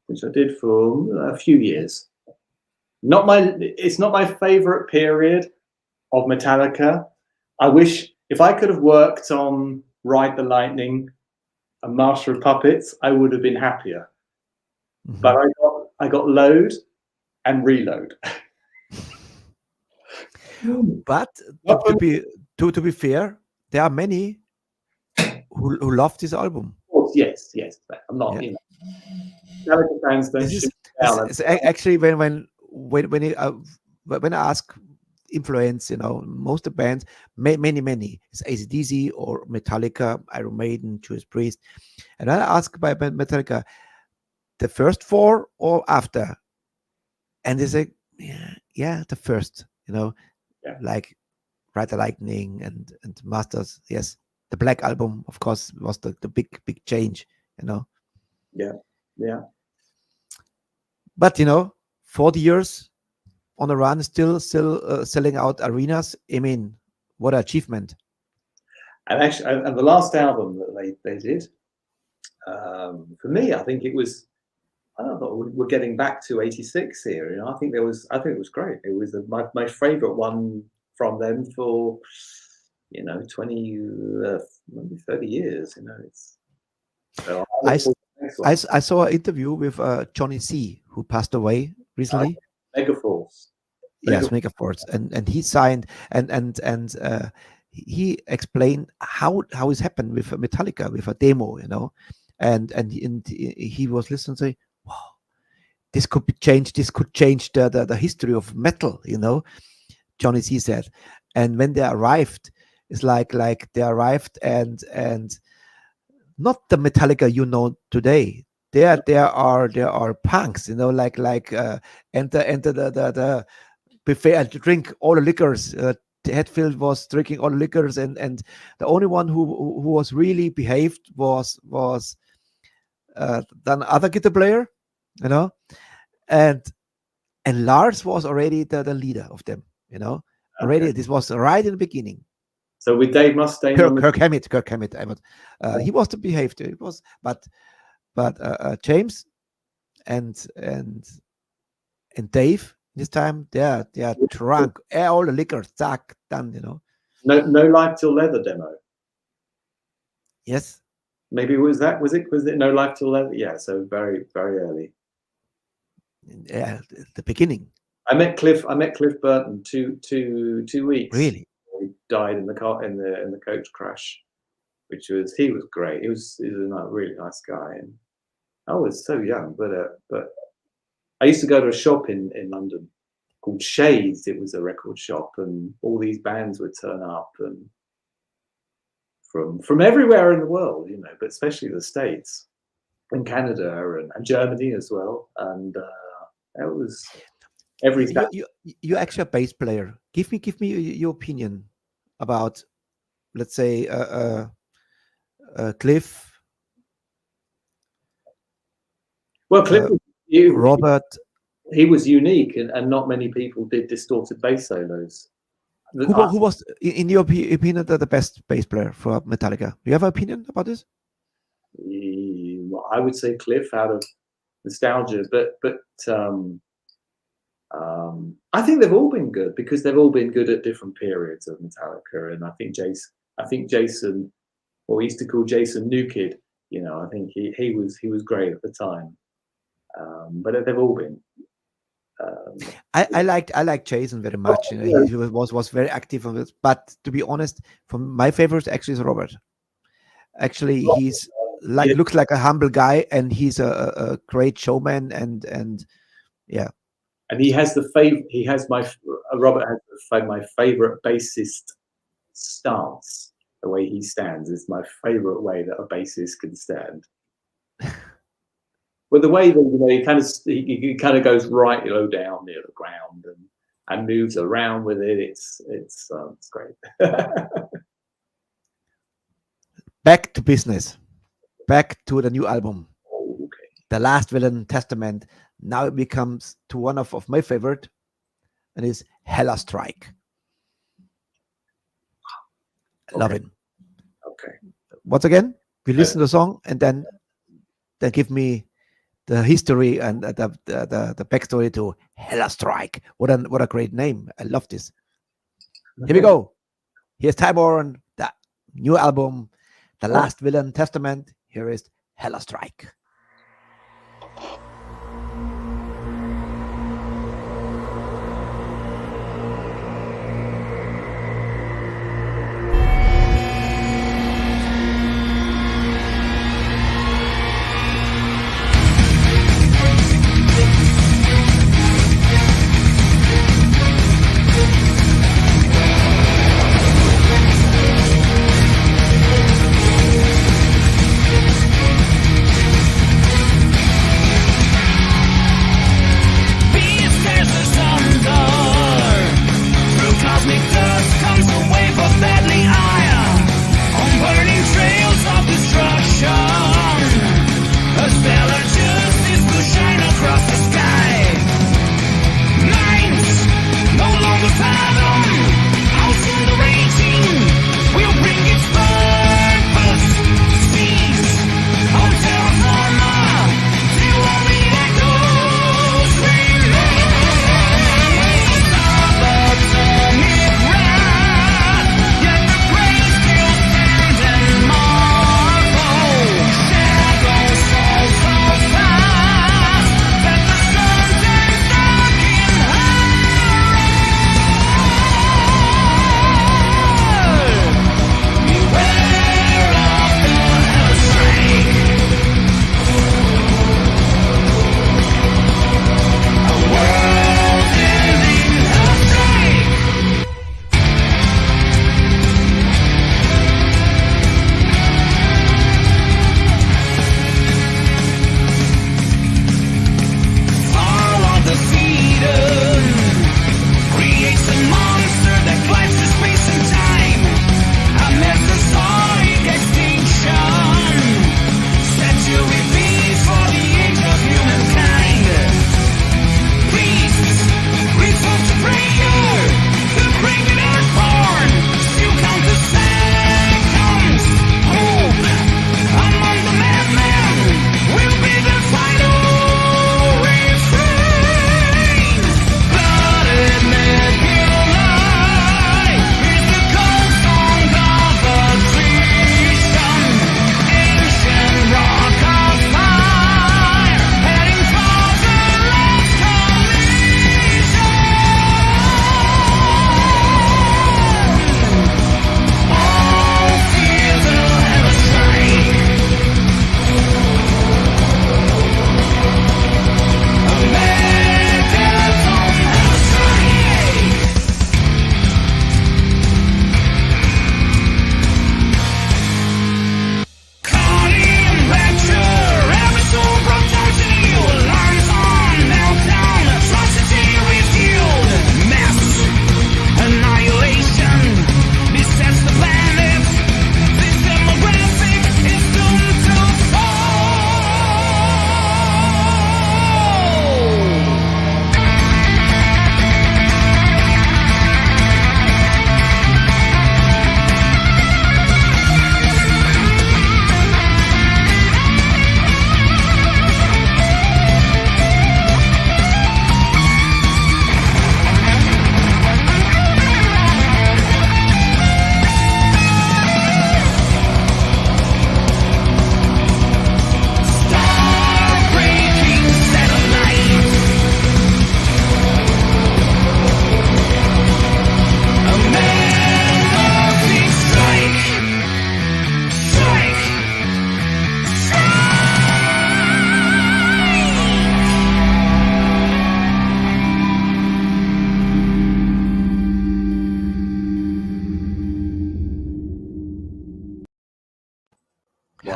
which I did for a few years. It's not my favorite period of Metallica. I wish if I could have worked on Ride the Lightning and Master of Puppets, I would have been happier. Mm-hmm. But I got load and reload. But to be fair, there are many who love this album. Of course, yes. I'm not, Metallica fans don't shoot down. It's actually when I ask influence, most of the bands, many, it's AC/DC or Metallica, Iron Maiden, Judas Priest, and I ask by Metallica, the first 4 or after, and they say, yeah, the first, like Ride the Lightning and Masters, yes. The Black Album, of course, was the big change, Yeah. But 40 years on a run, still selling out arenas. I mean, what an achievement! And actually, and the last album that they did, for me, I think it was. I don't know. We're getting back to '86 here. I think it was great. It was my favorite one from them for 20, maybe 30 years. I saw an interview with Johnny C, who passed away recently. Megaforce. Yes, Megaforce, and he signed and he explained how it happened with Metallica with a demo, and he was listening and say, wow, this could be changed. This could change the history of metal, Johnny C said. And when they arrived, it's like they arrived and not the Metallica today. There are punks, enter the buffet and drink all the liquors, Hetfield was drinking all the liquors, and the only one who was really behaved was the other guitar player, you know, and Lars was already the leader of them, you know. Already, this was right in the beginning. So with Dave Mustaine, Kirk Hammett, he was the behaved. It was, but James and Dave this time, they're drunk, all the liquor, zack, done, you know. No Life Till Leather demo. Yes. Maybe was it No Life Till Leather? Yeah, so very, very early. Yeah, the beginning. I met Cliff Burton two weeks. Really? He died in the car in the coach crash, he was great. He was a really nice guy, and I was so young, but I used to go to a shop in London called Shades. It was a record shop, and all these bands would turn up, and from everywhere in the world, you know, but especially the States and Canada and Germany as well, and it was everything. You're actually a bass player. Give me your opinion about, let's say, Cliff. Well, Cliff, Robert. He was unique, and not many people did distorted bass solos. Who was, in your opinion, the best bass player for Metallica? Do you have an opinion about this? I would say Cliff, out of nostalgia, but I think they've all been good, because they've all been good at different periods of Metallica. And I think Jason, what we used to call Jason New Kid, you know, I think he was great at the time. But they've all been. I like Jason very much. You know, he was very active on it. But to be honest, from my favorite actually is Robert. Actually, he's looks like a humble guy, and he's a great showman, and yeah. And he has Robert has my favorite bassist stance. The way he stands is my favorite way that a bassist can stand. Well, the way that, you know, he kind of goes right low down near the ground and moves around with it. It's great. Back to business. Back to the new album. Okay. The Last Villain Testament. Now it becomes to one of my favorite, and is Hella Strike. Okay. Love it. Okay. Once again, we listen to the song, and then give me the history and the backstory to Hella Strike. What a great name. I love this. Here we go. Here's Tyborn, the new album, The Last Villain Testament. Here is Hella Strike.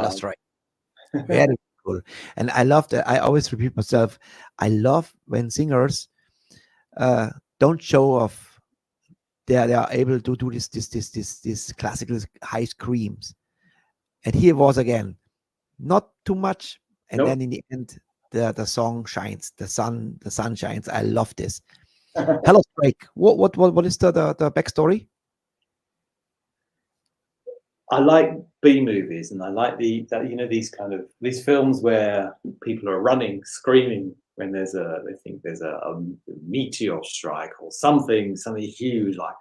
Hello Strike. Very cool. And I love that. I always repeat myself. I love when singers don't show off. They are able to do this classical high screams. And here was again, not too much. And Nope. then in the end, the song shines. The sun shines. I love this. Hello Strike. What is the backstory? I like B movies, and I like these these films where people are running, screaming when they think there's a meteor strike or something huge, like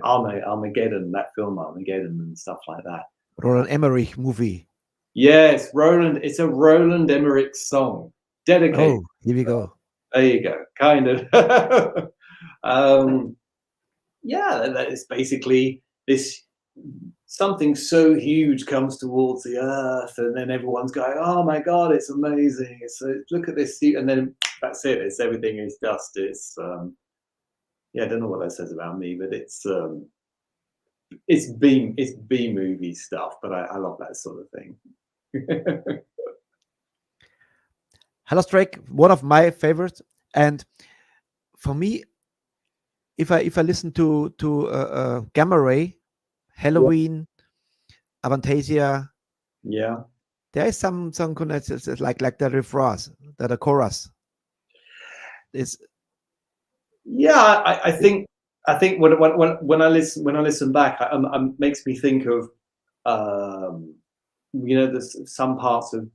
Armageddon, that film Armageddon and stuff like that. Roland Emmerich movie. Yes, Roland. It's a Roland Emmerich song dedicated. Oh, here we go. There you go. Kind of. That is basically this. Something so huge comes towards the earth, and then everyone's going, "Oh my God, it's amazing! Look at this!" And then that's it. It's everything is dust. It's I don't know what that says about me, but it's B movie stuff. But I love that sort of thing. Hello Strike, one of my favorites, and for me, if I listen to Gamma Ray, Halloween, Avantasia, Yeah, there is some connections like the refrains, the chorus. It's I think when I listen back, makes me think of there's some parts of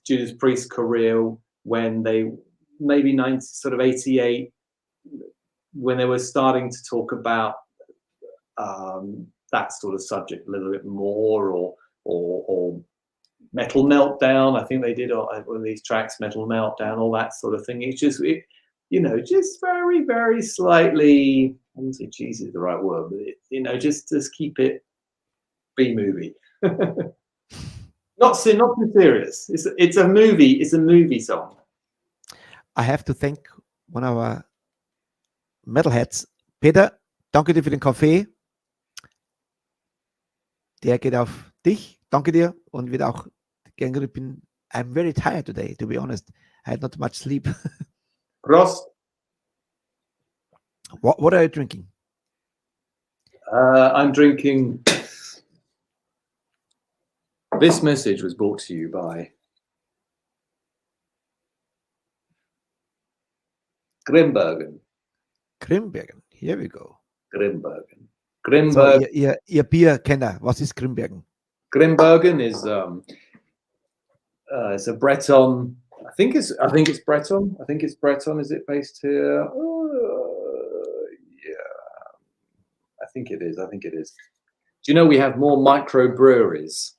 Judas Priest's career when they maybe 88, when they were starting to talk about that sort of subject a little bit more, or Metal Meltdown. I think they did one of these tracks, Metal Meltdown, all that sort of thing. It's just just very, very slightly. I wouldn't say cheesy is the right word, but just keep it B movie. Not too serious. It's a movie. It's a movie song. I have to thank one of our Metalheads, Peter. Danke dir für den Kaffee. Der geht auf dich. Danke dir. Und wieder auch gern bin. I'm very tired today, to be honest. I had not much sleep. Prost. What are you drinking? I'm drinking. This message was brought to you by Grimbergen. Grimbergen. Here we go. Grimbergen. So, ihr Bierkenner, was ist Grimbergen? Grimbergen is it's a Breton. I think it's Breton. I think it's Breton. Is it based here? I think it is. Do you know we have more micro breweries,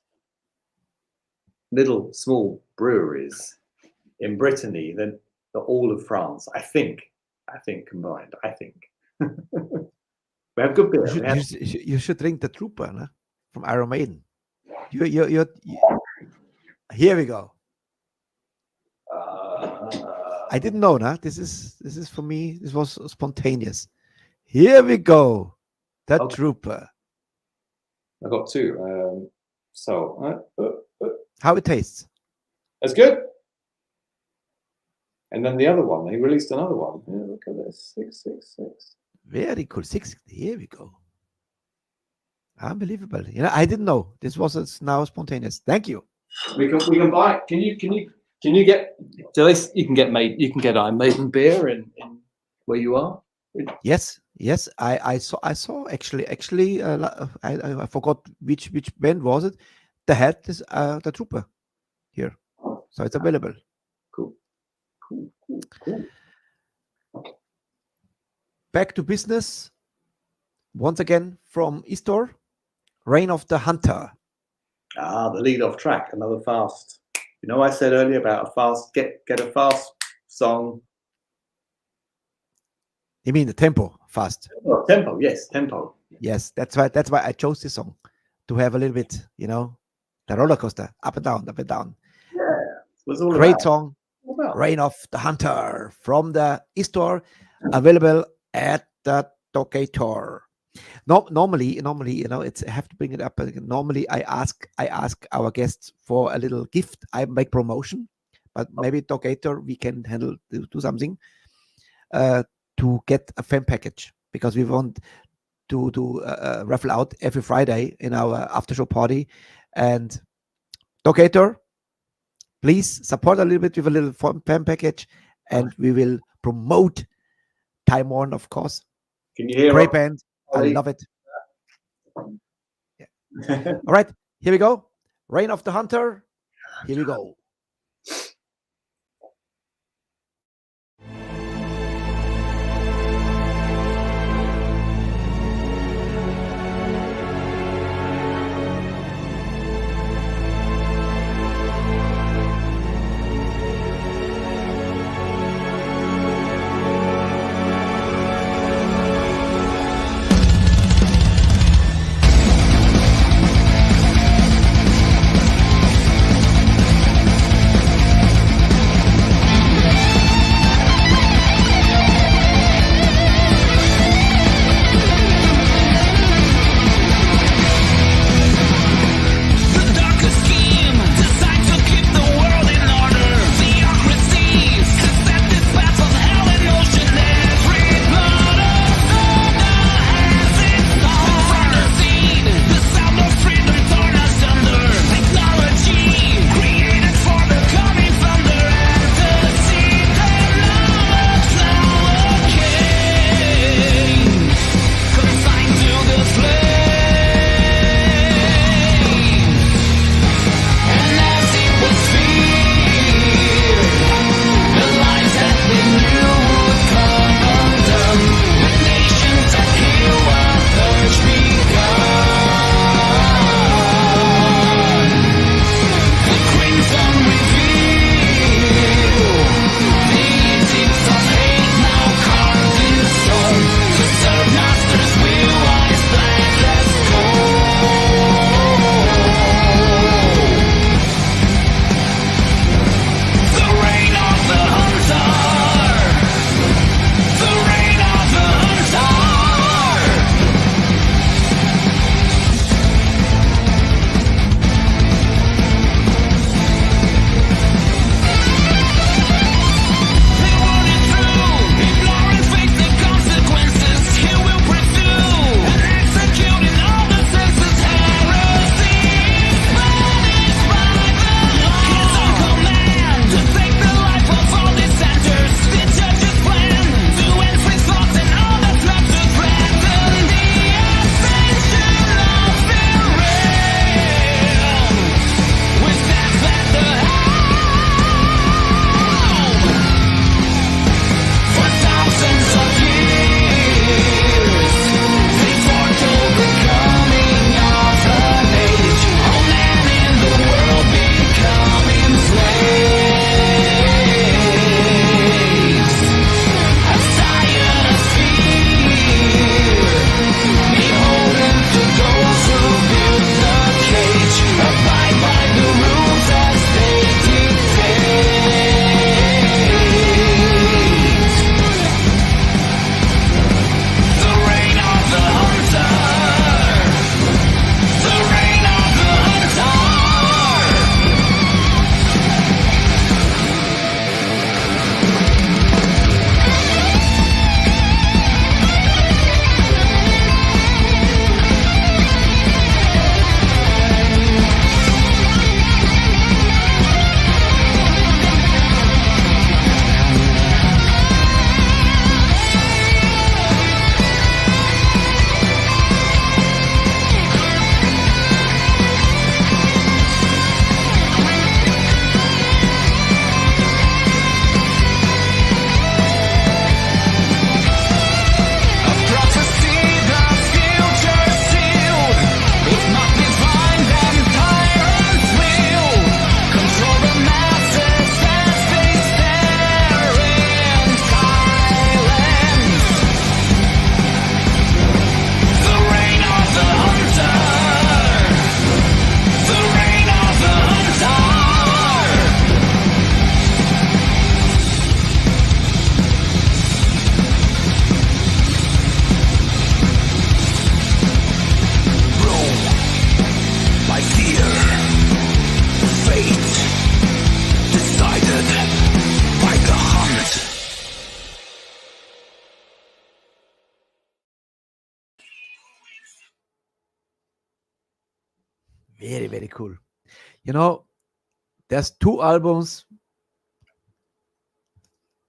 little small breweries in Brittany than all of France? I think combined. I think we have good beer. You should drink the Trooper, no? From Iron Maiden. You here we go. I didn't know, no? This is for me. This was spontaneous. Here we go. The Okay. Trooper. I got two. How it tastes? That's good. And then the other one, they released another one. Yeah, look at this, 666. Very cool. 6. Here we go. Unbelievable. I didn't know. This was now spontaneous. Thank you. We can buy. Can you get? You can get Iron Maiden beer in where you are. Yes. I saw actually. I forgot which band was it. They had this the Trooper here, so it's available. Cool. Back to business. Once again from Istor, Reign of the Hunter. The lead-off track, another fast. I said earlier about a fast. Get a fast song. You mean the tempo fast? Oh, tempo, yes, tempo. Yes, that's why I chose this song to have a little bit, the roller coaster, up and down, up and down. Yeah, it was all Great about. song, About. Reign of the Hunter from the Istor, available at the Tokator. Normally, it's I have to bring it up. Normally, I ask our guests for a little gift. I make promotion, but maybe Gator, we can do something to get a fan package, because we want to raffle out every Friday in our after show party. And Gator, please support a little bit with a little fan package, and we will promote Morn, of course. Can you hear? Great band. I love it. Yeah. All right, here we go. Reign of the Hunter. Here we go. Very, very cool. You know, there's 2 albums,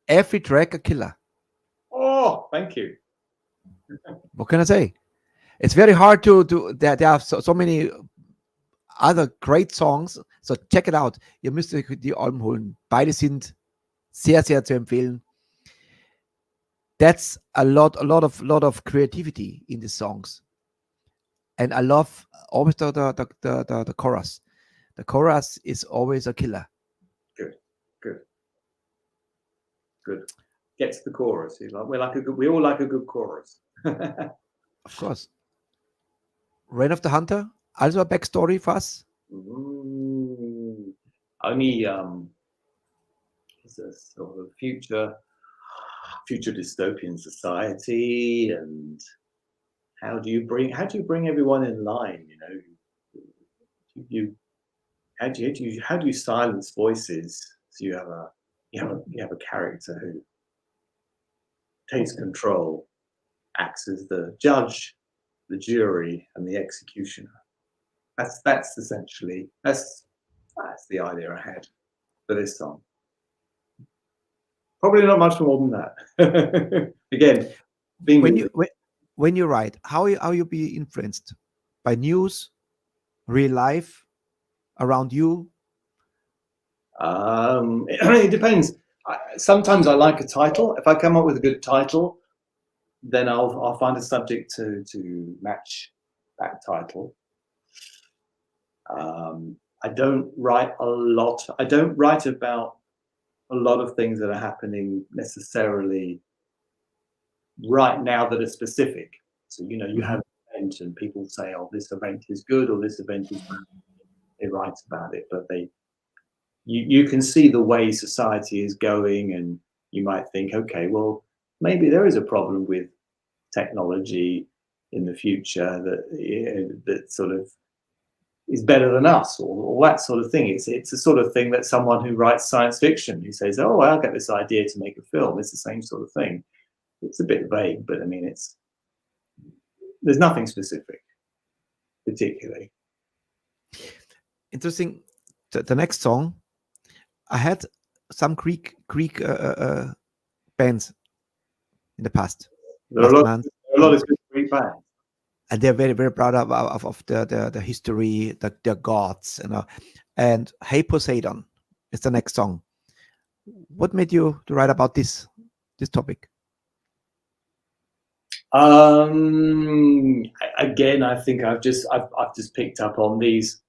every track a killer. Oh, thank you. What can I say? It's very hard to there are so many other great songs. So check it out. Ihr müsst euch die Alben holen. Beide sind sehr, sehr zu empfehlen. That's a lot of creativity in the songs. And I love always the chorus. The chorus is always a killer. Good. Gets the chorus. We all like a good chorus. Of course. Reign of the Hunter, also a backstory for us. Only it's a sort of future dystopian society, and how do you bring everyone in line? How do you silence voices so you have a character who takes control, acts as the judge, the jury, and the executioner. That's essentially that's the idea I had for this song. Probably not much more than that. Again, when you write, how you be influenced by news, real life around you? It depends. Sometimes I like a title. If I come up with a good title, then I'll find a subject to match that title. I don't write a lot. I don't write about a lot of things that are happening necessarily right now that are specific. So, you have an event and people say, oh, this event is good or this event is bad. They write about it, but you can see the way society is going, and you might think, okay, well, maybe there is a problem with technology in the future that sort of is better than us, or that sort of thing. It's a sort of thing that someone who writes science fiction, who says, oh, I'll get this idea to make a film. It's the same sort of thing. It's a bit vague, but I mean, there's nothing specific, particularly. Interesting. The next song, I had some Greek bands in the past. There are a lot of good Greek bands. And they're very, very proud of the history, their gods, and Hey Poseidon is the next song. What made you to write about this topic? Again, I think I've just picked up on these.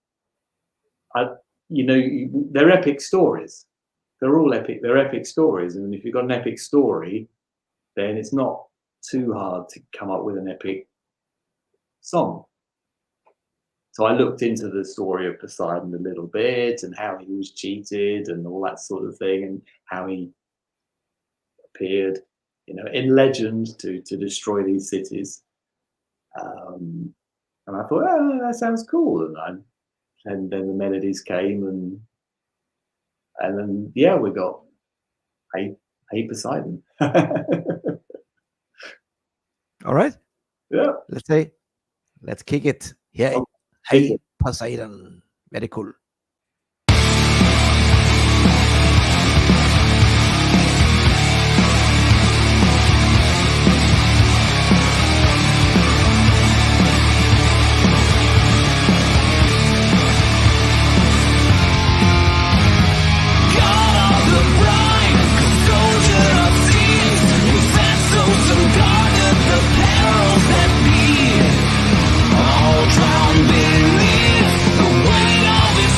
They're epic stories. They're all epic. They're epic stories, and if you've got an epic story, then it's not too hard to come up with an epic song. So I looked into the story of Poseidon a little bit, and how he was cheated and all that sort of thing, and how he appeared, in legend to destroy these cities. And I thought, oh, that sounds cool. And then the melodies came, and then we got Hey Poseidon. All right. Yeah. Let's kick it. Yeah. Hey Poseidon. Very cool. Drowned beneath the weight of his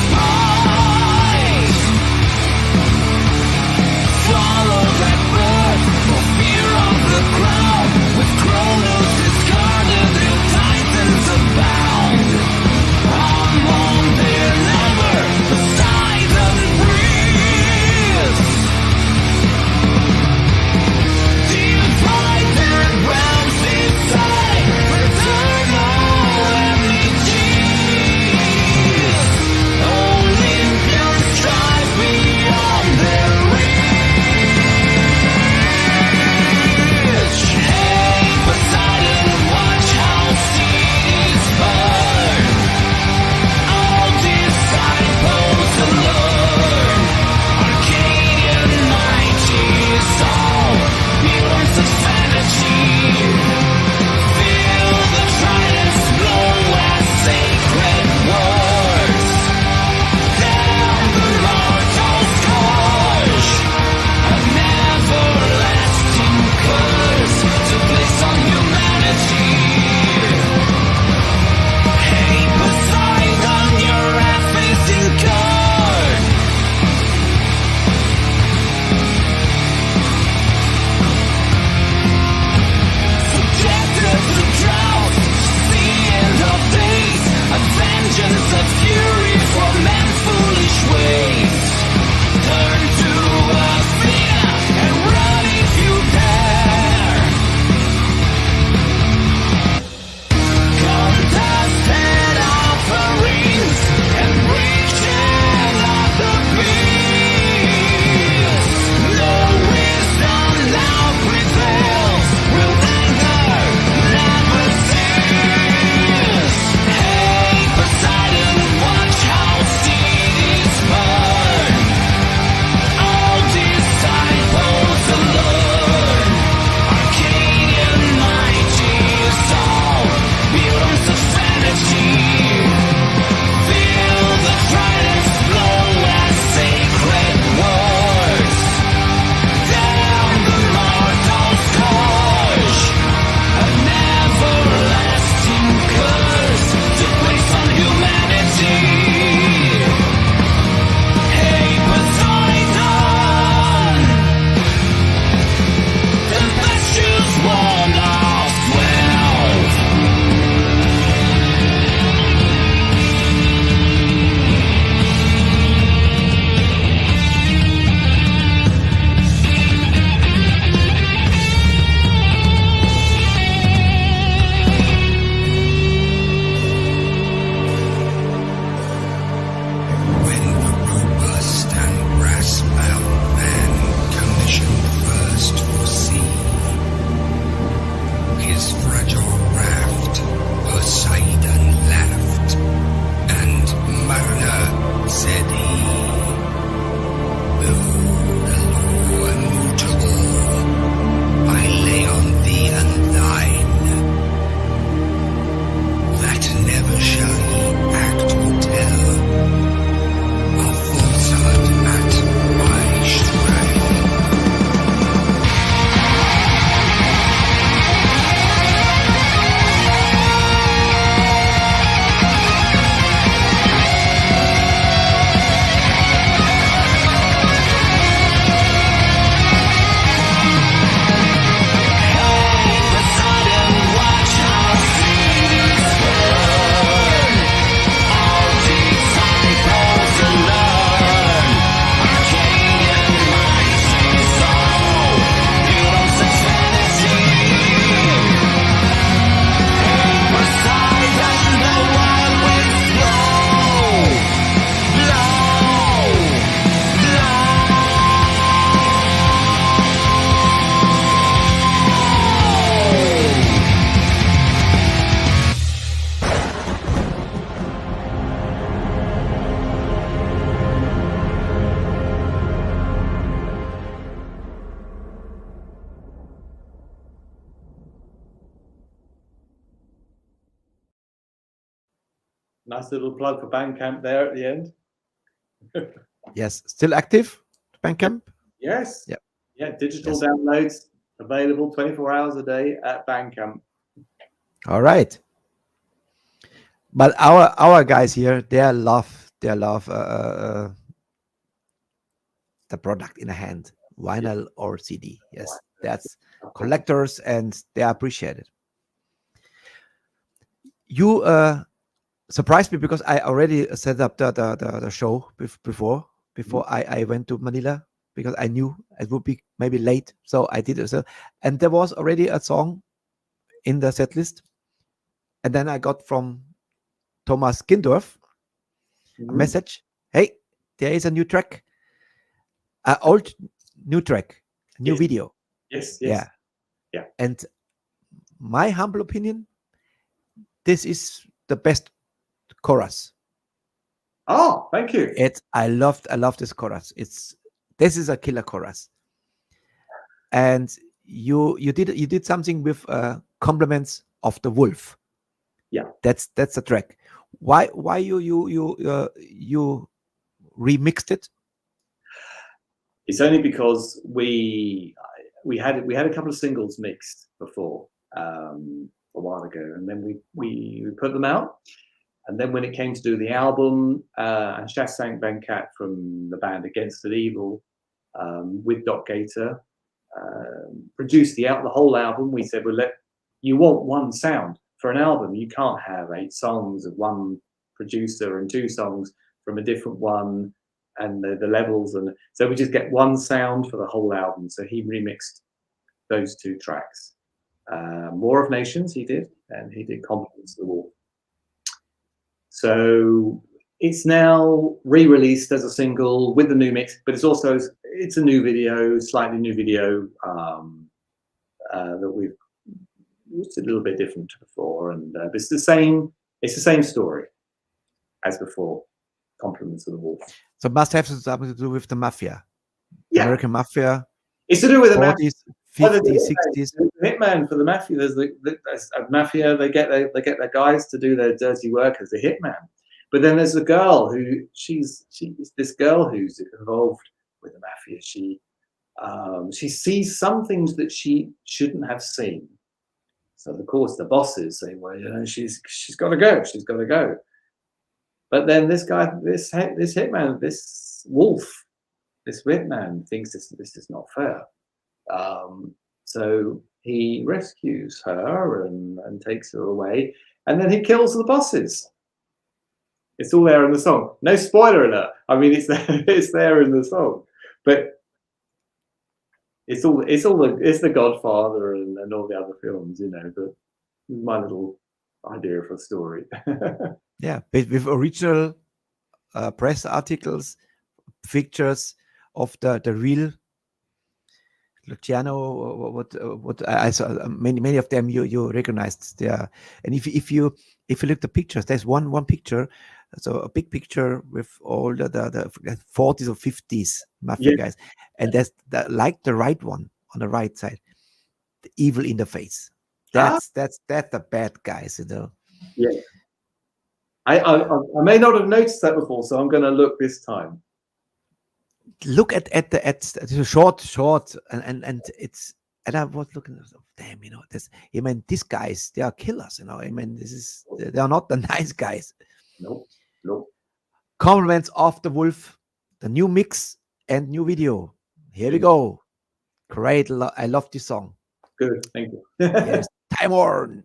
Nice little plug for Bandcamp there at the end. Yes, still active, Bandcamp? Yes. Yeah. Yeah, digital Yes. downloads available 24 hours a day at Bandcamp. All right. But our guys here, they love the product in a hand, vinyl or CD. Yes, that's collectors, and they appreciate it. You surprised me because I already set up the show before I went to Manila, because I knew it would be maybe late, so I did it. So, and there was already a song in the set list, and then I got from Thomas Gindorf a message. Hey, there is a new track, new track, a new Yes. video. Yes. Yeah. And my humble opinion, this is the best chorus. Oh, thank you. I love this chorus. This is a killer chorus. And you did something with Compliments of the Wolf. Yeah. That's the track. Why you remixed it? It's only because we had a couple of singles mixed before a while ago, and then we put them out. And then when it came to do the album, and Shashank Venkat from the band Against the Evil, with Doc Gator, produced the whole album. We said, well, you want one sound for an album. You can't have 8 songs of one producer and 2 songs from a different one, and the levels. And so we just get one sound for the whole album. So he remixed those 2 tracks. War of Nations he did, and he did Compliments of the Wolf. So it's now re-released as a single with the new mix, but it's a new video, slightly new video, that it's a little bit different to before, and it's the same story as before. Compliments of the Wolf. So it must have something to do with the mafia. Yeah. American mafia. It's to do with the 40s, 50s, 60s. The hitman for the mafia. There's the mafia. They get their guys to do their dirty work as a hitman. But then there's a girl who she's this girl who's involved with the mafia. She sees some things that she shouldn't have seen. So of course the bosses say, well, she's got to go. She's got to go. But then this guy, this hitman, this wolf, this hitman thinks this is not fair. So he rescues her and takes her away, and then he kills the bosses. It's all there in the song. No spoiler alert. I mean, it's there in the song, but it's the Godfather and all the other films, But my little idea for a story. Yeah, with original press articles, pictures of the real Luciano. What I saw, many of them you recognized there. And if you look at the pictures, there's one picture, so a big picture with all the 40s or 50s mafia guys, and there's the right one on the right side, the evil in the face. That's the bad guys, Yeah. I may not have noticed that before, so I'm going to look this time. Look at the short, and it's, and I was looking, damn, these guys, they are killers, they are not the nice guys. Nope. Compliments of the Wolf, the new mix and new video. Here we go. Great, I love this song. Good, thank you. Yes, time on.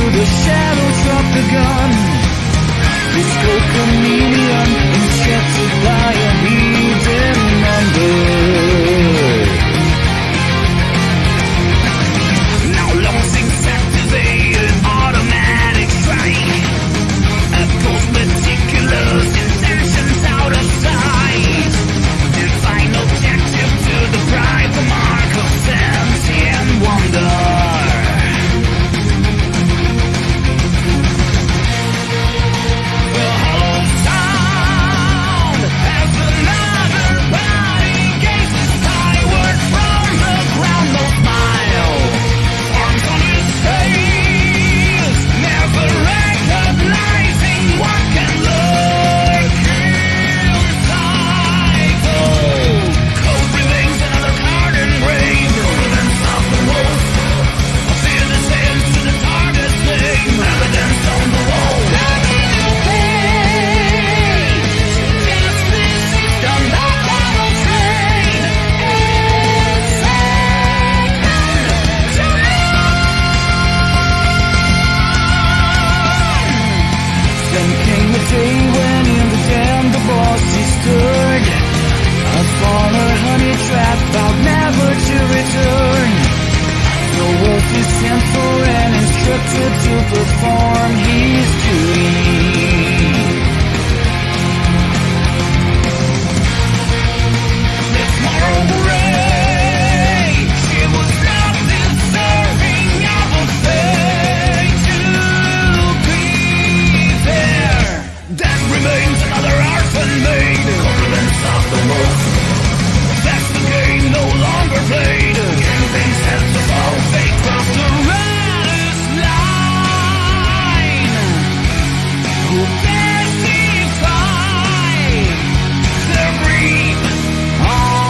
The shadows of the gun. Then came the day when in the den the boss he stood. A farmer honey trap vowed never to return. The wolf is sent for and instructed to perform his duty. This moral ray, she was not deserving of a fate to be there. That remains another orphan maid, compliments of the wolf. That's the game no longer played. Kingpin's heads to fall, fate crossed the red line. Who dares defy their greed online?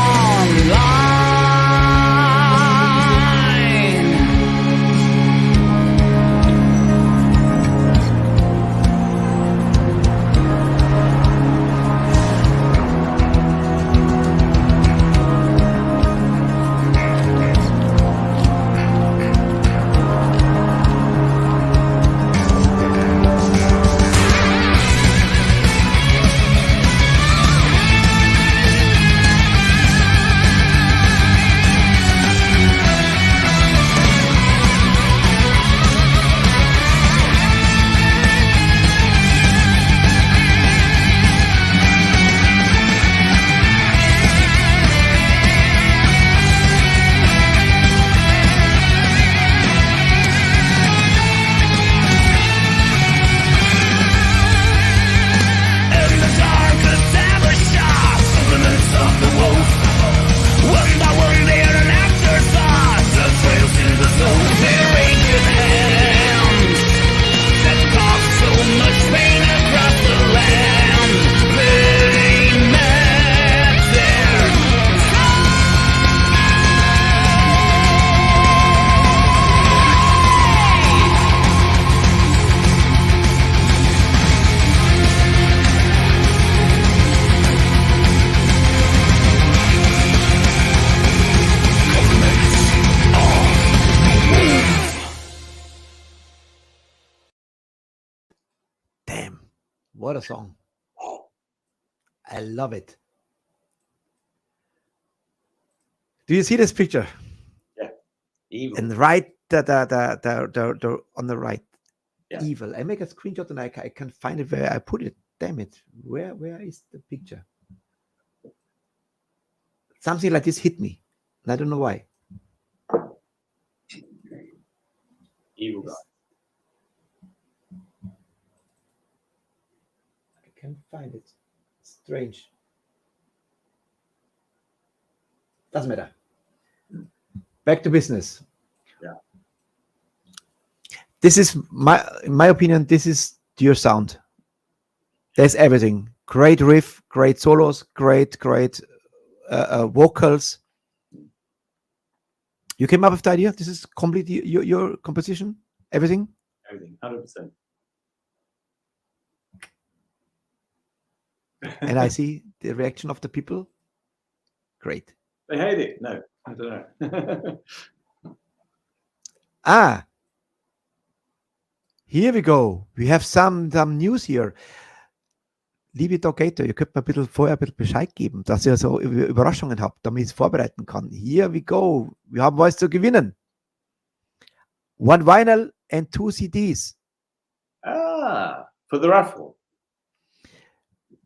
What a song. I love it. Do you see this picture? Yeah. Evil. And right, the on the right. Yeah. Evil. I make a screenshot and I can't find it where I put it. Damn it. Where is the picture? Something like this hit me. And I don't know why. Evil guy. I can't find it. Strange. Doesn't matter. Back to business. Yeah. This is in my opinion, this is your sound. There's everything. Great riff, great solos, great vocals. You came up with the idea? This is completely your composition? Everything? Everything. 100%. And I see the reaction of the people. Great. They hate it. No, I don't know. Here we go. We have some news here. Liebe Doggator, ihr könnt mir vorher ein bisschen Bescheid geben, dass ihr so Überraschungen habt, damit ich es vorbereiten kann. Here we go. Wir haben was zu gewinnen. 1 vinyl and 2 CDs. For the raffle.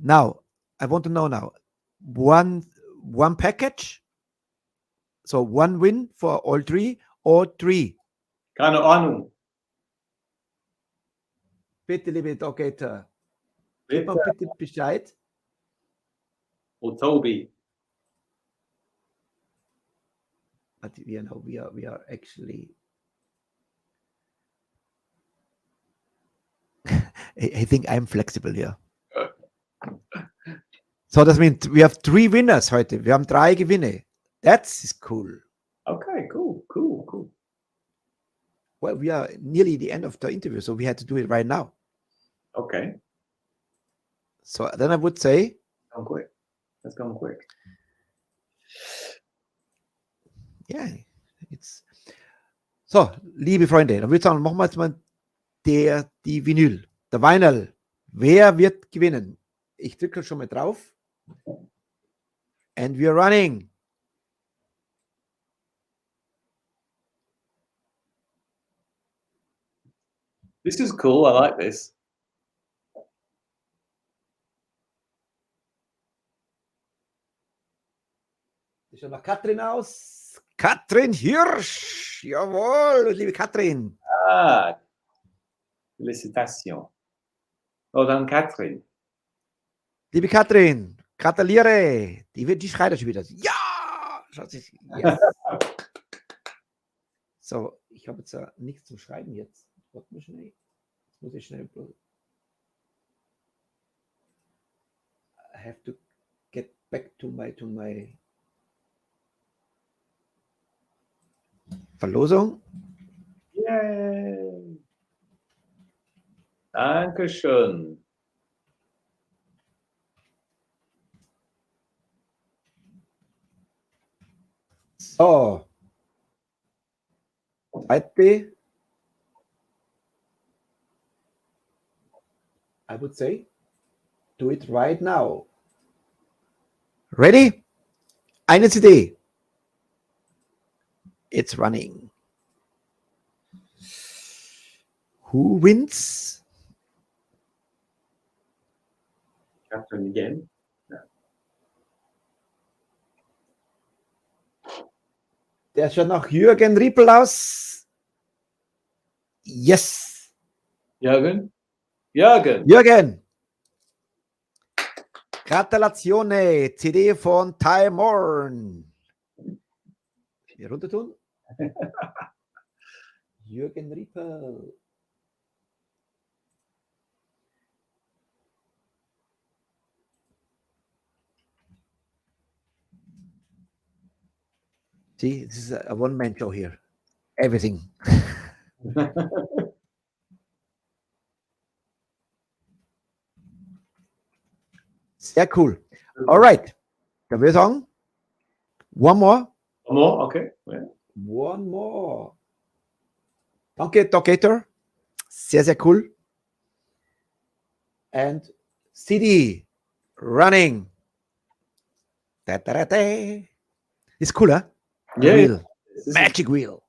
Now, I want to know now. One package? So 1 win for all 3 or 3? Keine Ahnung. Bitte, liebe Doggator. Gib mir bitte Bescheid. Or Toby. But you know, we are actually. I think I'm flexible here. So that means we have 3 winners heute. Wir haben 3 Gewinne. That's cool. Okay, cool. Well, we are nearly the end of the interview, so we had to do it right now. Okay. So then I would say. Let's go quick. Ja, jetzt. So, liebe Freunde, dann würde ich sagen, machen wir jetzt mal die Vinyl, der Vinyl. Wer wird gewinnen? Ich drücke schon mal drauf. And we're running. This is cool. I like this. Schaut nach Katrin aus. Katrin Hirsch. Jawohl, liebe Katrin. Ah, félicitations. Well done, Catherine. Liebe Katrin, gratuliere. Die schreit schon wieder. Ja! Schaut sich. Yes. So, ich habe jetzt nichts zum Schreiben jetzt. Warte mal schnell. Jetzt muss ich schnell. I have to get back to my Verlosung. Yay! Dankeschön. So. Zweite. I would say, do it right now. Ready? Eine CD. It's running. Who wins? Catherine again. Der schaut nach Jürgen Riepel aus. Yes. Jürgen? Jürgen. Jürgen. Gratulatione. CD von Morn. Hier runter tun. Jürgen Riepel. See, this is a one-man show here. Everything. Sehr cool. All right. Dann würde ich sagen, one more. One more? Okay. Yeah. One more. Danke, Dogator. Sehr, sehr cool. And CD running. Da, da, da, da. Ist cool, huh? Yeah. Wheel. Magic wheel.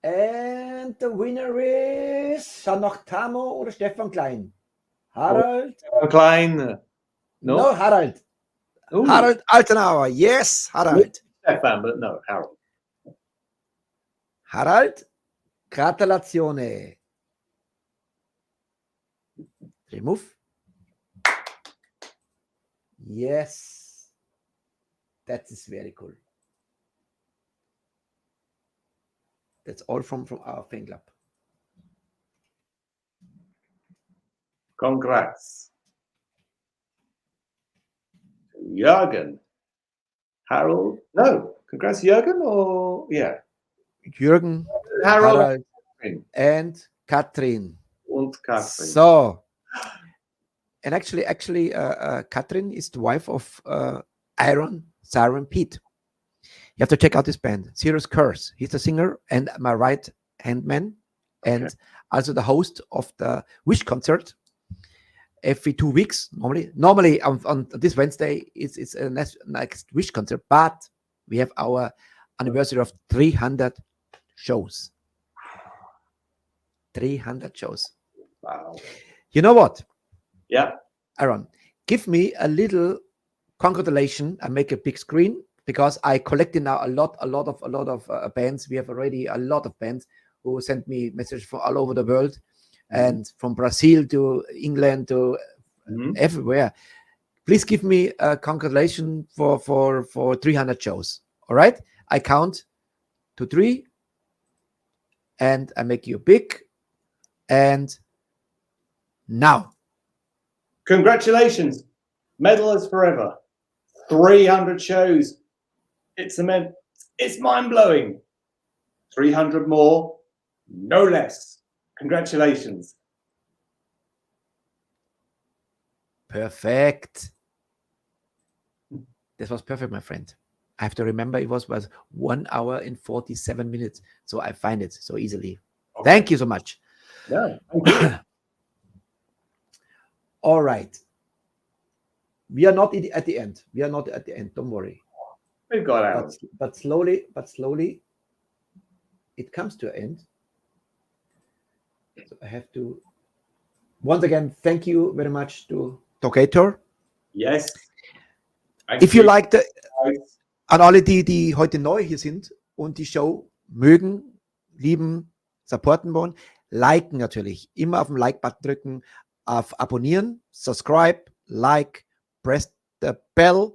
And the winner is noch Tamo oder Stefan Klein? Harald? Klein. No? No, Harald. Ooh, Harald Altenauer. Yes, Harald. Stefan, but no, Harold. Harald, gratulatione. Remove. Yes. That is very cool. That's all from our fan club. Congrats. Jürgen. Harold. No. Congrats, Jürgen, or yeah. Jürgen, Harold Harald, and and Katrin. Catherine. So, and actually, Katrin is the wife of Iron Siren Pete. You have to check out this band, Serious Curse. He's the singer and my right hand man, and also the host of the Wish concert every 2 weeks. Normally on this Wednesday it's a next Wish concert, but we have our anniversary of 300 shows. 300 shows. Wow. You know what? Yeah. Aaron, give me a little congratulation and make a big screen, because I collected now a lot of bands. We have already a lot of bands who sent me messages from all over the world, and from Brazil to England to everywhere. Please give me a congratulation for 300 shows. All right, I count to 3, and I make you big. And now, Congratulations, Metalheads Forever. 300 shows. It's mind-blowing. 300 more, no less. Congratulations. perfect. This was perfect, my friend. I have to remember it was 1 hour and 47 minutes. So I find it so easily. Okay. Thank you so much. Yeah. Thank you. All right. We are not at the end. We are not at the end. Don't worry. We've got out. But slowly, it comes to an end. So I have to once again thank you very much to Togator. Yes. Thank If you like the guys. an alle die heute neu hier sind und die Show mögen, lieben, supporten wollen, liken natürlich. Immer auf den Like-Button drücken, auf Abonnieren, Subscribe, Like, press the Bell.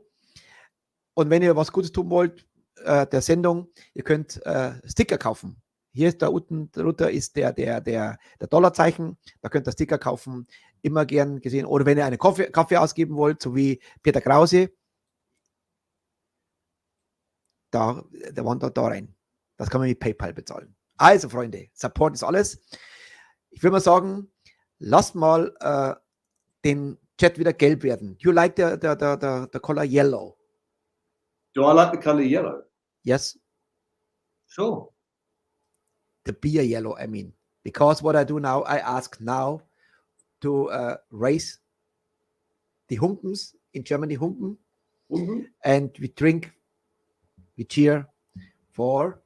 Und wenn ihr was Gutes tun wollt, der Sendung, ihr könnt Sticker kaufen. Hier ist da unten drunter ist der Dollarzeichen. Da könnt ihr Sticker kaufen. Immer gern gesehen. Oder wenn ihr einen Kaffee ausgeben wollt, so wie Peter Krause, der wandert da rein. Das kann man mit PayPal bezahlen. Also, Freunde, Support ist alles. Ich würde mal sagen, lasst mal den Chat wieder gelb werden. You like the color yellow? Do I like the color yellow? Yes. Sure. The beer yellow, I mean. Because what I do now, I ask now to raise the Humpens, in Germany, Humpen, and we drink, we cheer for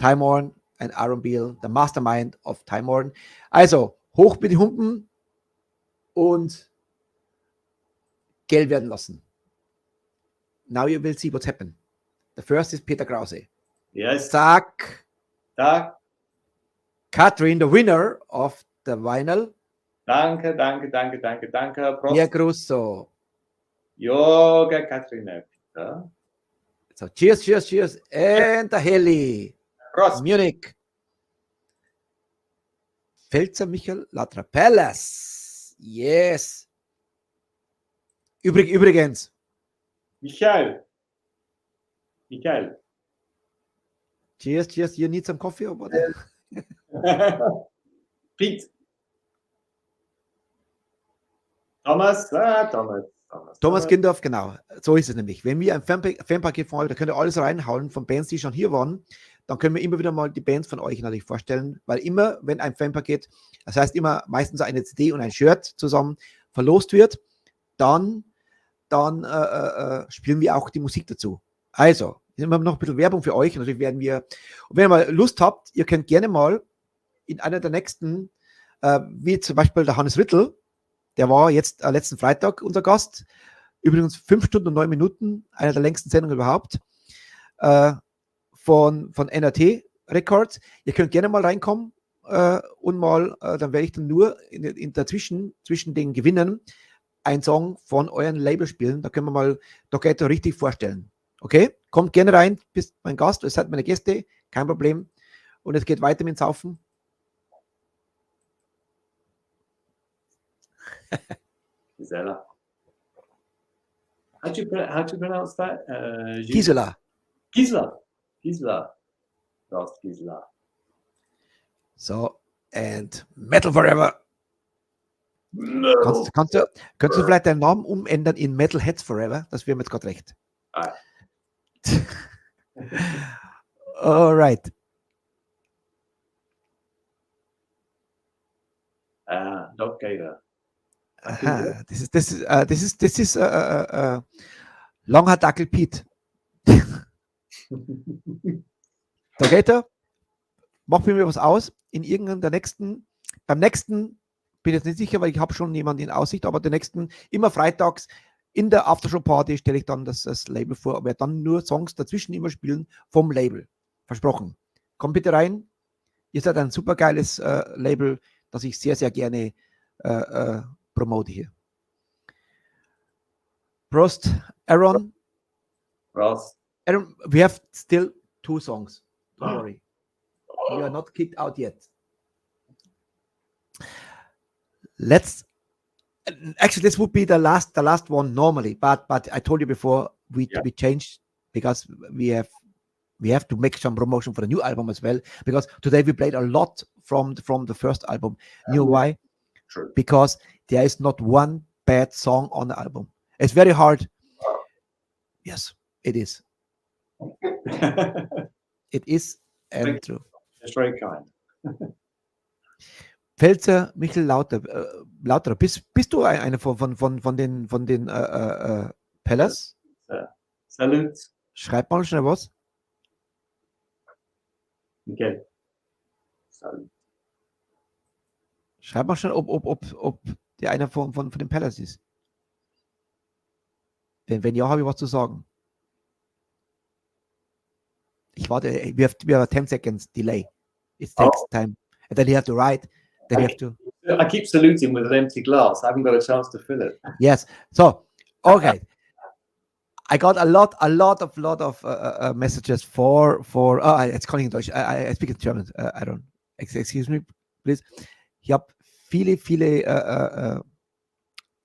Morn and Aaron Beal, the mastermind of Morn. Also, hoch mit den Humpen und gelb werden lassen. Now you will see what's happened. The first is Peter Krause. Yes. Zack. Danke. Katrin, the winner of the vinyl. Danke. Prost. Via Grusso. Yoga Katrina. Ja. So, cheers. And the Heli. Prost. Munich. Pfälzer Michael Latrapellas. Yes. Übrigens. Michael. Cheers. You need some coffee or what? Pete. Thomas. Thomas Gindorf, genau. So ist es nämlich. Wenn wir ein Fanpaket von euch, da könnt ihr alles reinhauen von Bands, die schon hier waren, dann können wir immer wieder mal die Bands von euch natürlich vorstellen, weil immer, wenn ein Fanpaket, das heißt immer meistens eine CD und ein Shirt zusammen verlost wird, dann spielen wir auch die Musik dazu. Also, hier haben wir noch ein bisschen Werbung für euch. Natürlich werden wir, und wenn ihr mal Lust habt, ihr könnt gerne mal in einer der nächsten, wie zum Beispiel der Hannes Rittel, der war jetzt letzten Freitag unser Gast, übrigens 5 Stunden und 9 Minuten, einer der längsten Sendungen überhaupt, von NRT Records. Ihr könnt gerne mal reinkommen und mal, dann werde ich dann nur zwischen den Gewinnen einen Song von euren Label spielen. Da können wir mal Togator richtig vorstellen. Okay? Kommt gerne rein, bist mein Gast, ihr seid meine Gäste, kein Problem. Und es geht weiter mit dem Saufen. Gisela. How do you pronounce that? Gisela. Lost Gisela. So, and Metal Forever. No. Kannst du vielleicht deinen Namen umändern in Metalheads Forever? Das wäre mir jetzt gerade recht. All right. Doc Gator. This is Langhaar Dackel Pete. Togator, mach mir was aus in irgendeiner beim nächsten, bin jetzt nicht sicher, weil ich habe schon jemanden in Aussicht, aber der nächsten, immer freitags in der Aftershow-Party stelle ich dann das Label vor, aber dann nur Songs dazwischen immer spielen vom Label. Versprochen. Kommt bitte rein. Ihr seid ein super geiles Label, das ich sehr, sehr gerne promote hier. Prost, Aaron. Prost. Aaron, we have still 2 songs. Don't worry. We are not kicked out yet. Actually, this would be the last one normally, but I told you before we changed because we have to make some promotion for the new album as well, because today we played a lot from the first album. You know why? True. Because there is not one bad song on the album. It's very hard. Yes, it is. It is true. It's very kind. Pfälzer Michel Lauterer. Bist du einer von den Pellers? Salut. Schreib mal schnell was. Miguel. Salut. Schreib mal schnell, ob der einer von den Pellers ist. Wenn ja, habe ich was zu sagen. Ich warte, we have 10 seconds delay. It takes time. And then you have to write. Then you have to. I keep saluting with an empty glass. I haven't got a chance to fill it. Yes. So, okay. I got a lot of messages for. It's calling in Deutsch. I speak in German. I don't. Excuse me, please. Ich habe viele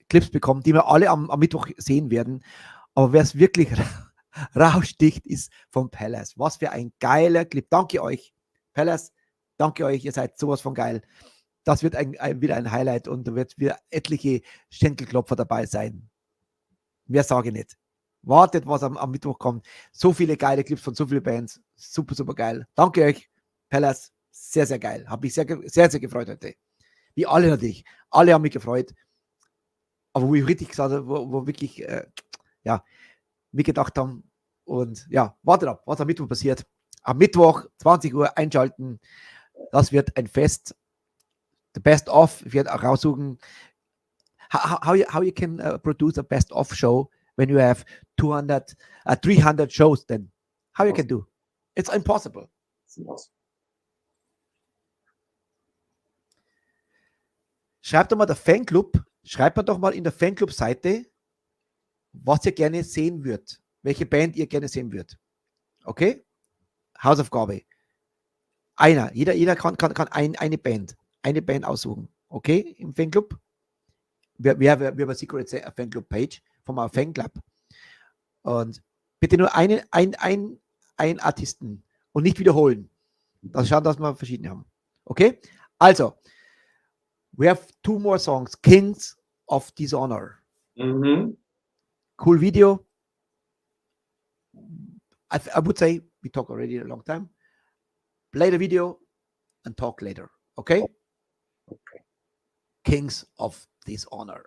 Clips bekommen, die wir alle am Mittwoch sehen werden. Aber wer es wirklich raussticht, ist vom Palace. Was für ein geiler Clip. Danke euch, Palace. Danke euch. Ihr seid sowas von geil. Das wird wieder ein Highlight und da wird wieder etliche Schenkelklopfer dabei sein. Mehr sage ich nicht. Wartet, was am Mittwoch kommt. So viele geile Clips von so vielen Bands. Super, super geil. Danke euch, Palace. Sehr, sehr geil. Habe mich sehr, sehr gefreut heute. Wie alle natürlich. Alle haben mich gefreut. Aber wo ich richtig gesagt habe, wo wirklich, mir gedacht haben. Und ja, wartet ab, was am Mittwoch passiert. Am Mittwoch, 20 Uhr, einschalten. Das wird ein Fest. The Best Of. Ich werde auch raussuchen. How you can produce a Best Of show when you have 300 shows then? How you can do? It's impossible. Schreibt doch mal der Fanclub, schreibt mir doch mal in der Fanclub-Seite, was ihr gerne sehen würdet. Welche Band ihr gerne sehen würdet. Okay? Hausaufgabe. Jeder kann eine Band aussuchen. Okay? Im Fanclub. Wir haben eine Secret Fanclub-Page von meinem Fanclub. Und bitte nur einen Artisten und nicht wiederholen. Das schauen, dass wir verschiedene haben. Okay? Also, we have 2 more songs. Kings of Dishonor. Mm-hmm. Cool video. I would say we talk already a long time. Play the video and talk later. Okay? Okay. Kings of Dishonor.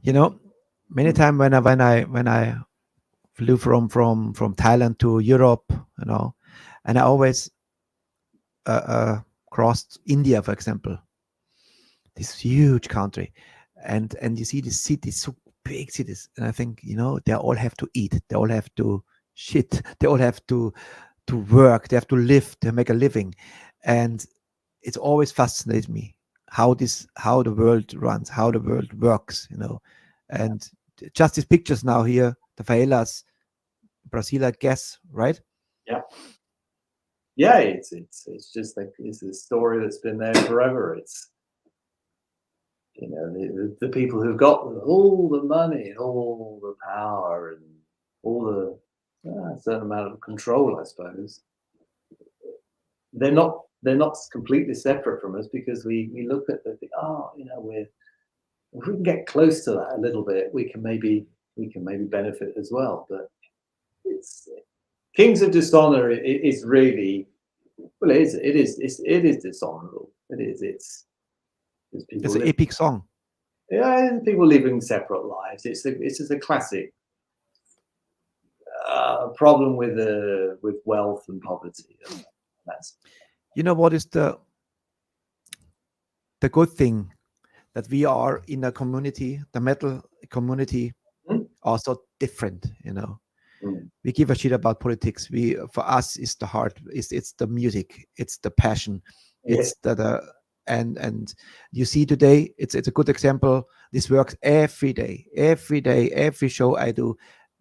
You know, many times when I flew from Thailand to Europe, you know, and I always crossed India, for example, this huge country, and you see the cities, so big cities, and I think, you know, they all have to eat, they all have to shit, they all have to work, they have to live, to make a living, and it's always fascinates me how the world runs, how the world works, you know, and just these pictures now here, the favelas, Brazil, I guess, right? Yeah, it's just like it's a story that's been there forever. It's, you know, the people who've got all the money and all the power and all the certain amount of control, I suppose. They're not completely separate from us, because we look at the you know, if we can get close to that a little bit, we can maybe benefit as well. But it's Kings of Dishonor is really, well, it is dishonorable. It is. It's people. It's an epic song. Yeah, people living separate lives. It's just a classic problem with wealth and poverty. And that's, You know what is the good thing, that we are in a community, the metal community, are so different, you know. We give a shit about politics. For us, it's the heart, it's the music, it's the passion, it's the and you see today, it's a good example. This works every day, every show I do.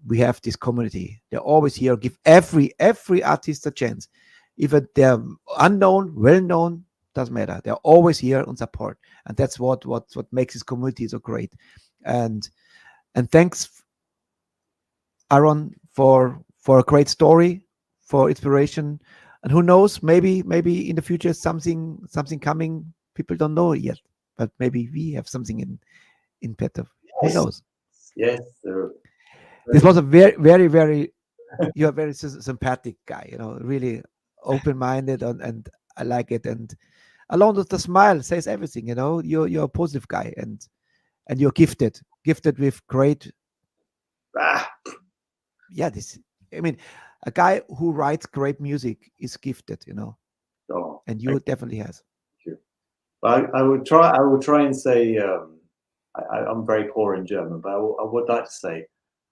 We have this community. They're always here. Give every artist a chance, even they're unknown, well known, doesn't matter. They're always here on support, and that's what makes this community so great. And thanks, Aaron, for a great story, for inspiration, and who knows, maybe in the future something coming. People don't know it yet, but maybe we have something in petto. Who knows? Yes. This was a very, very you're a very sympathetic guy, you know, really open-minded, and I like it. And along with the smile says everything, you know. You're a positive guy, and you're gifted with great. Yeah, I mean, a guy who writes great music is gifted, you know. Oh, and you definitely has. But I will try and say, I'm very poor in German, but I would like to say,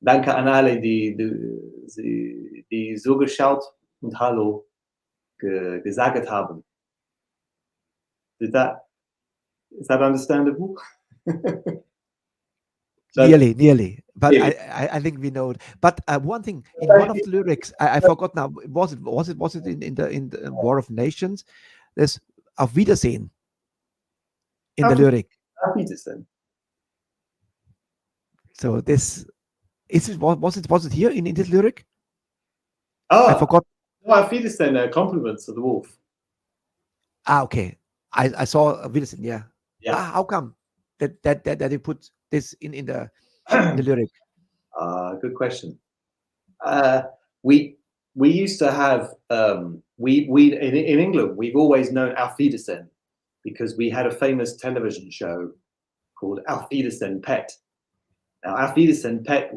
danke an alle, die zugeschaut und Hallo gesagt haben. Is that understandable? Nearly, but Nearly. I think we know it. But one thing, in one of the lyrics, I forgot now. Was it in the War of Nations? There's Auf Wiedersehen in the lyric. Auf Wiedersehen. So this was it here in this lyric? Oh, I forgot. No, Auf Wiedersehen, compliments to the wolf. Okay. I saw a Wiedersehen. Yeah. How come that they put this in the lyric? Good question. We used to have we in England, we've always known Auf Wiedersehen because we had a famous television show called Auf Wiedersehen Pet. Now, Auf Wiedersehen Pet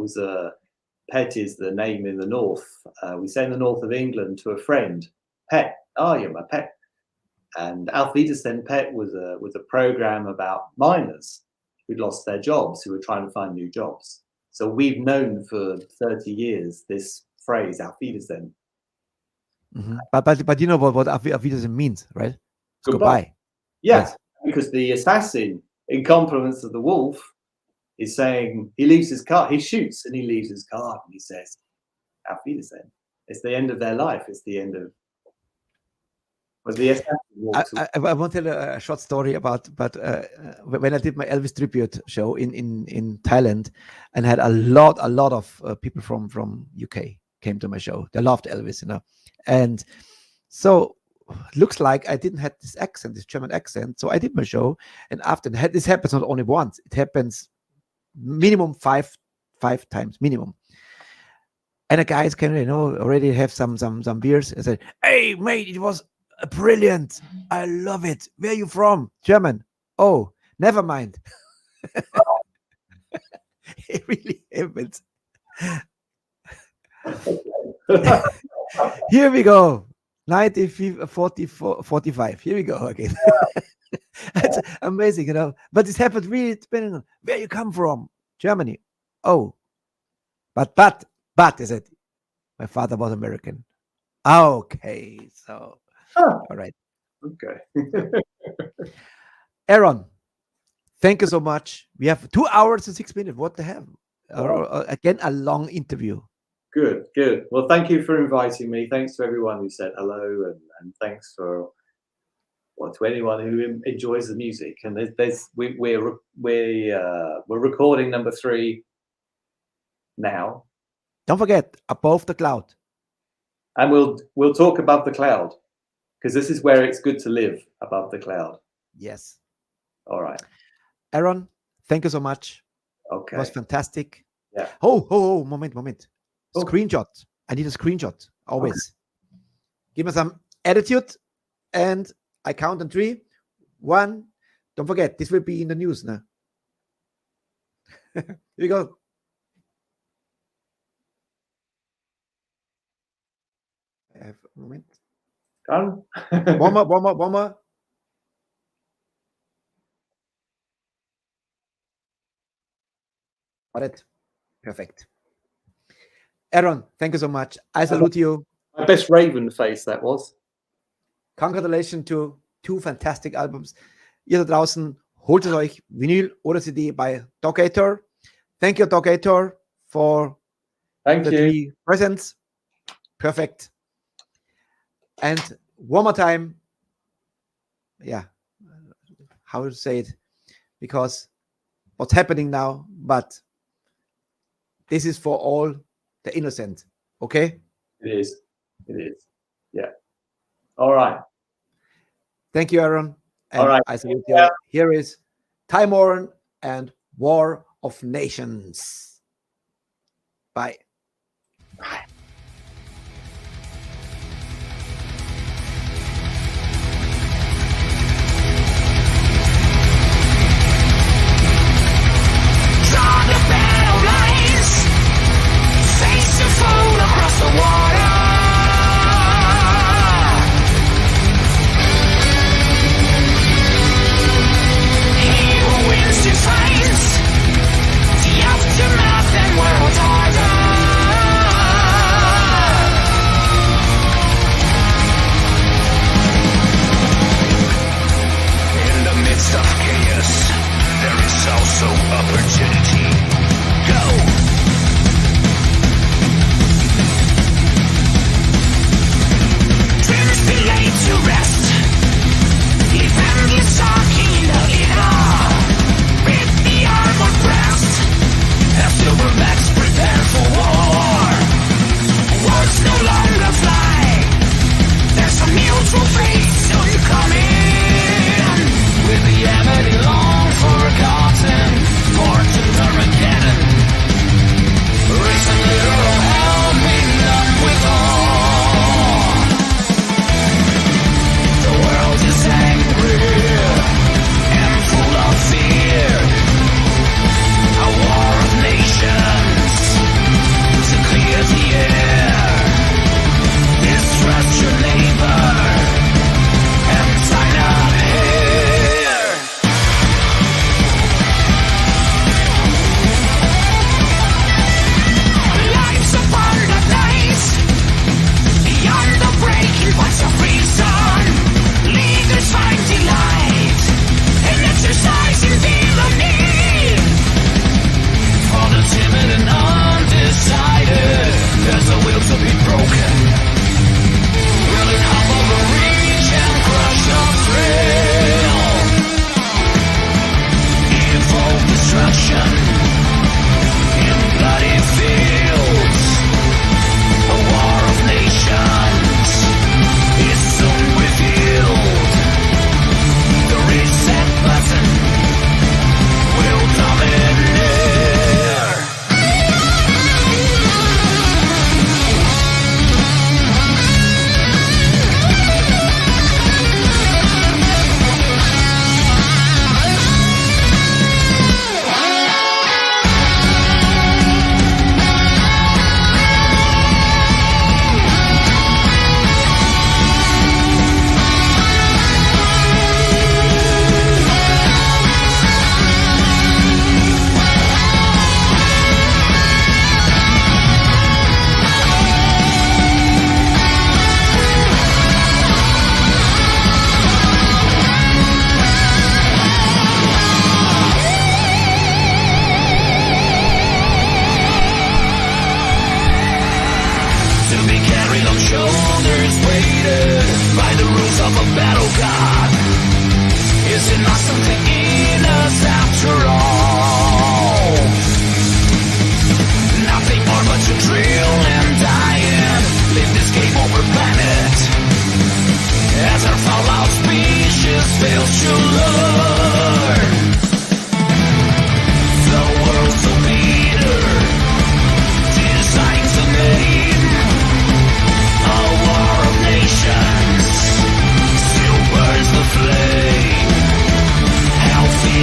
Pet is the name in the north. We say in the north of England to a friend, Pet, oh, you're my pet. And Auf Wiedersehen Pet was a program about miners who'd lost their jobs, who were trying to find new jobs. So we've known for 30 years this phrase, Auf Wiedersehen. Mm-hmm. But you know what Auf Wiedersehen means, right? It's goodbye. Yes, because the assassin, in compliments of the wolf, is saying he leaves his card. He shoots and he leaves his card and he says, Auf Wiedersehen. It's the end of their life. It's the end of. I want to tell a short story about when I did my Elvis tribute show in Thailand, and had a lot of people from UK came to my show. They loved Elvis, you know, and so looks like I didn't have this German accent. So I did my show, and after that, this happens not only once; it happens minimum five times minimum. And the guys can, you know, already have some beers and say, "Hey, mate, it was brilliant. I love it. Where are you from? German. Oh, never mind." It really happens. Here we go. 45. Here we go again. It's amazing, But this happened really depending on where you come from. Germany. Oh. But is it? My father was American. Okay. So, all right. Okay. Aaron, thank you so much. We have 2 hours and 6 minutes. What the hell? Again, a long interview. Good. Well, thank you for inviting me. Thanks to everyone who said hello, and thanks to anyone who enjoys the music. And we're recording number 3 now. Don't forget, Above the Cloud. And we'll talk above the cloud, because this is where it's good to live, above the cloud. Yes. All right. Aaron, thank you so much. Okay. It was fantastic. Yeah. Oh, moment. Oh. Screenshot. I need a screenshot. Always. Okay. Give me some attitude, and I count on 3. 1. Don't forget, this will be in the news now. Here we go. I have a moment. Done. One more. Got it. Perfect. Aaron, thank you so much. I salute you. My best Raven face, that was. Congratulations to 2 fantastic albums. Ihr da draußen, holt es euch, Vinyl oder CD bei Doggator. Thank you, Doggator, for the 3 presents. Perfect. And one more time, how to say it, because what's happening now, but this is for all the innocent, okay? It is. Yeah. All right. Thank you, Aaron. And all right. I salute you. Here is Morn and War of Nations. Bye. Bye. Across the water, he who wins defines the aftermath and world order. In the midst of chaos, there is also opportunity. Go! To rest, defend your talking in the inner, with the armored breast, as silverbacks prepare for war. Words no longer fly, there's a mutual fate soon coming, with the enemy long forgotten, for to the on shoulders weighted by the rules of a battle god. Is it not something in us after all? Nothing more but to drill and die and live this game over planet. As our fallout species fails to learn. The world's a leader designs a name. A war of nations still burns the flame. Healthy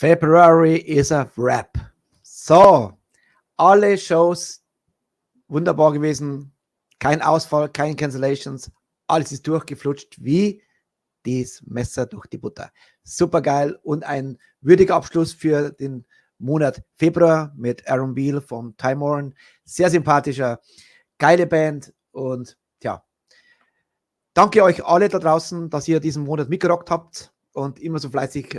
February is a wrap. So, alle Shows wunderbar gewesen. Kein Ausfall, keine Cancellations. Alles ist durchgeflutscht wie das Messer durch die Butter. Super geil und ein würdiger Abschluss für den Monat Februar mit Aaron Beal von Morn. Sehr sympathischer, geile Band und ja, danke euch alle da draußen, dass ihr diesen Monat mitgerockt habt und immer so fleißig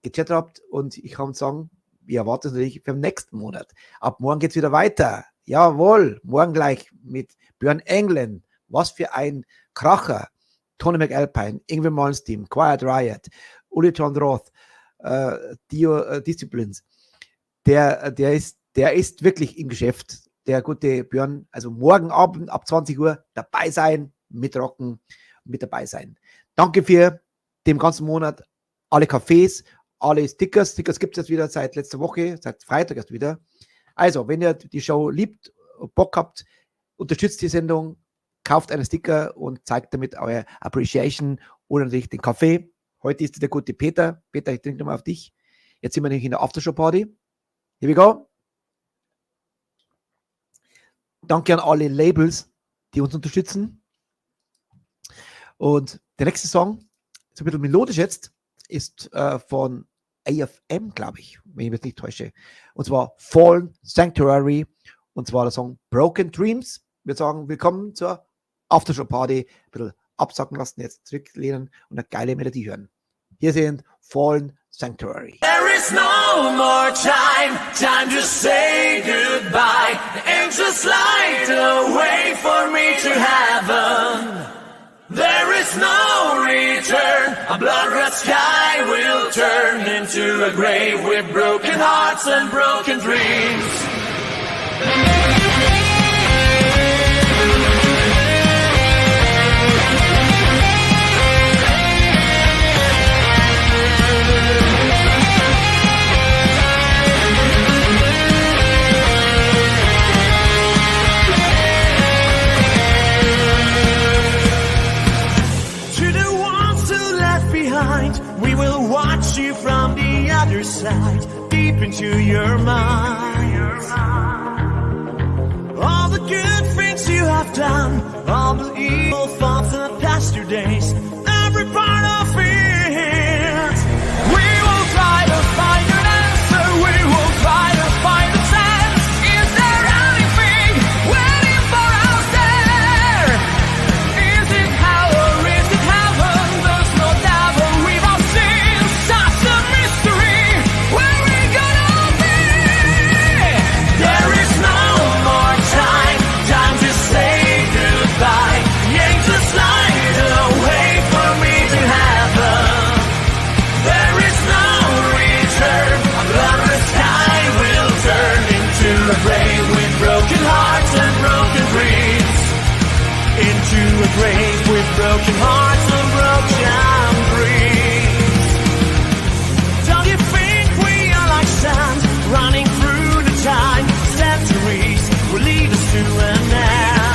gechattet habt und ich kann sagen, wir erwarten natürlich für den nächsten Monat. Ab morgen geht es wieder weiter. Jawohl, morgen gleich mit Björn Englen. Was für ein Kracher. Tony McAlpine, Ingrid Malmsteen, Quiet Riot, Uli John Roth, Disciplines. Der ist wirklich im Geschäft. Der gute Björn, also morgen Abend ab 20 Uhr dabei sein, mitrocken, mit dabei sein. Danke für den ganzen Monat. Alle Cafés, alle Stickers. Stickers gibt es jetzt wieder seit letzter Woche, seit Freitag erst wieder. Also, wenn ihr die Show liebt, Bock habt, unterstützt die Sendung, kauft einen Sticker und zeigt damit eure Appreciation oder natürlich den Kaffee. Heute ist der gute Peter. Peter, ich trinke nochmal auf dich. Jetzt sind wir nämlich in der Aftershow-Party. Here we go. Danke an alle Labels, die uns unterstützen. Und der nächste Song, so ein bisschen melodisch jetzt, ist von AFM, glaube ich, wenn ich mich nicht täusche. Und zwar Fallen Sanctuary. Und zwar der Song Broken Dreams. Wir sagen willkommen zur Aftershow-Party. Ein bisschen absacken lassen, jetzt zurücklehnen und eine geile Melodie hören. Hier sind Fallen Sanctuary. There is no more time to say goodbye. The angels light a way for me to heaven. There is no return, a blood-red sky will turn into a grave with broken hearts and broken dreams. We will watch you from the other side, deep into your mind. All the good things you have done, all the evil thoughts that past your days, every part of it. We will try to find an answer, we will try to find a sense. Is there anything waiting for us there? Is it hell or is it heaven? There's no devil we've all seen. Such a mystery, where we gonna be? There is no more time to say goodbye. The angels light a way for me to heaven. There is no return, a bloodless sky will turn into a grave with broken hearts and broken dreams. Into a grave with broken hearts and broken dreams. Don't you think we are like sand running through the time? Centuries will lead us to an end.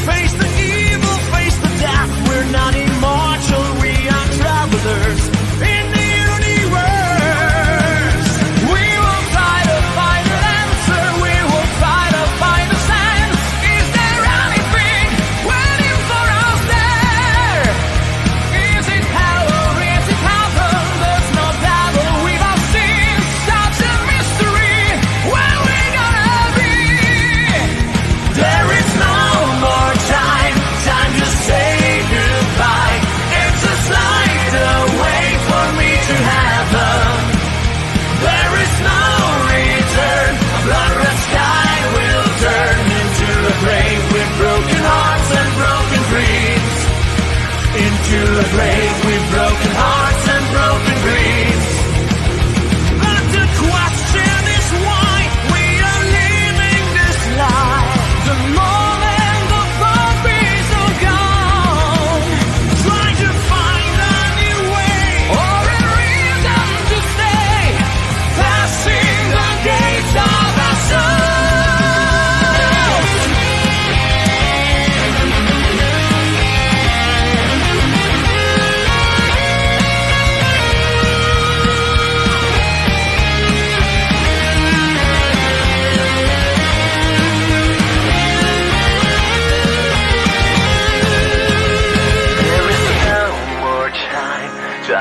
Face the evil, face the death. We're not immortal, we are travelers in the universe. We will try to find an answer, we will try to find a sense. Is there anything waiting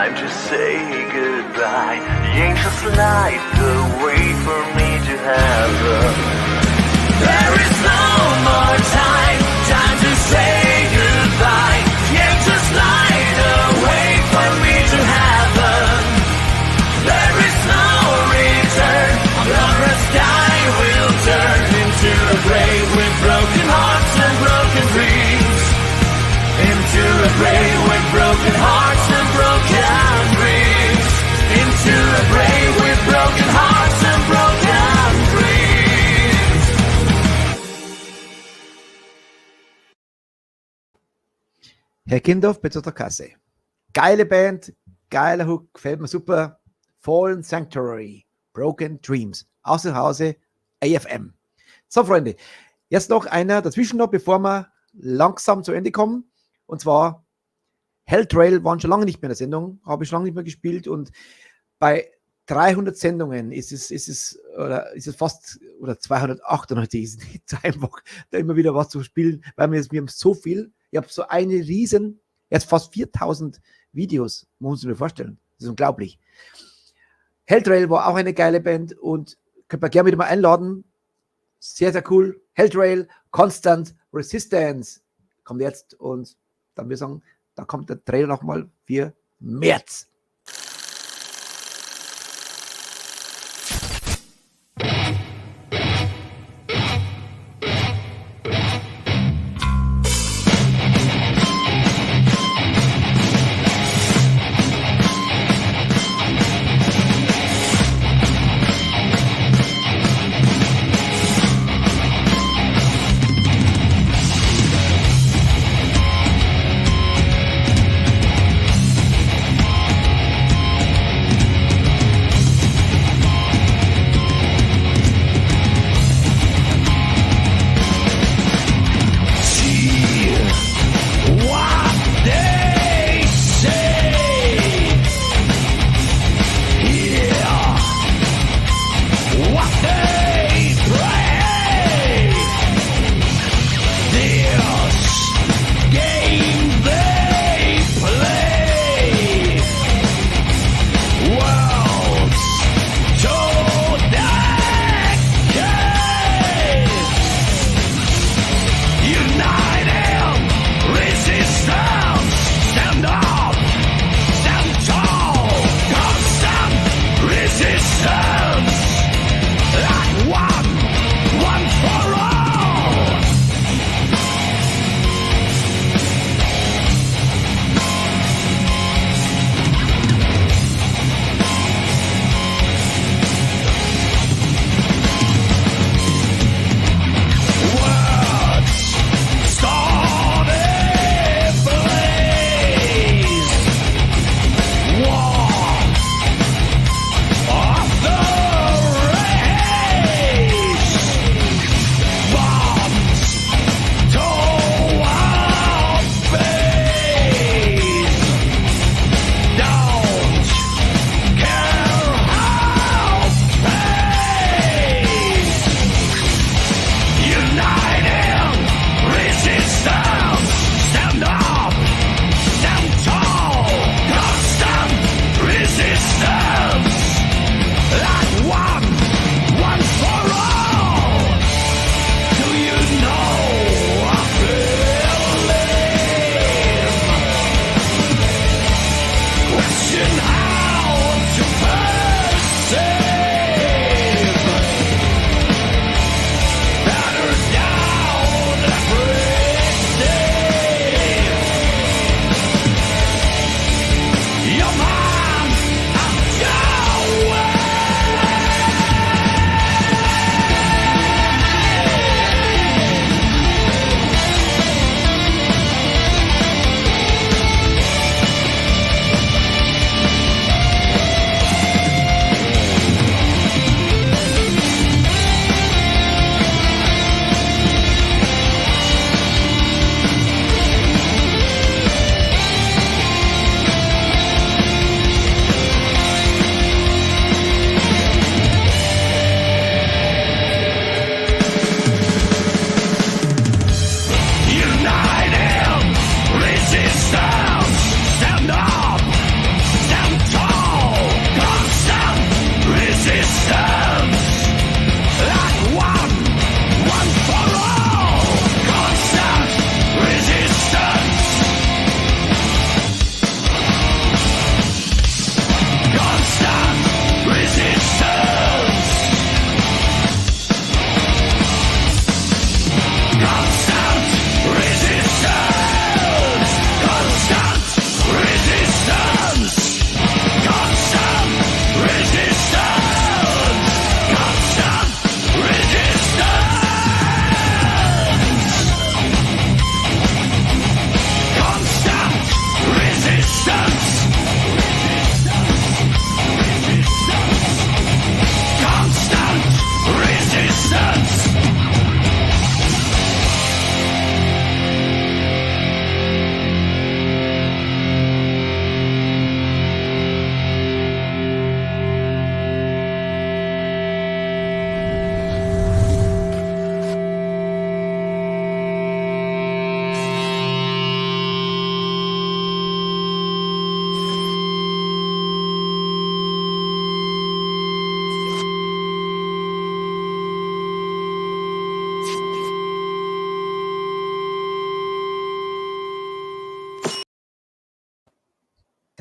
time to say goodbye. The angels light the way for me to heaven. There is no more time to say goodbye. The angels light the way for me to heaven. There is no return. The sky will turn into a grave with broken hearts and broken dreams. Into a grave with broken hearts and broken dreams. Into a grave with broken hearts and broken dreams. Herr Kindorf, bitte zur Kasse. Geile Band, geiler Hook, gefällt mir super. Fallen Sanctuary, Broken Dreams. Aus dem Hause AFM. So, Freunde, jetzt noch einer dazwischen noch, bevor wir langsam zu Ende kommen. Und zwar Helltrail waren schon lange nicht mehr in der Sendung, habe ich schon lange nicht mehr gespielt. Und bei 300 Sendungen ist es fast, oder 298, ist es nicht so einfach, da immer wieder was zu spielen, weil wir haben so viel. Ich habe so eine riesen, jetzt fast 4000 Videos, muss man sich vorstellen. Das ist unglaublich. Helltrail war auch eine geile Band und könnt ihr gerne wieder mal einladen. Sehr, sehr cool. Helltrail, Constant Resistance kommt jetzt und dann wir sagen, da kommt der Trailer nochmal für März.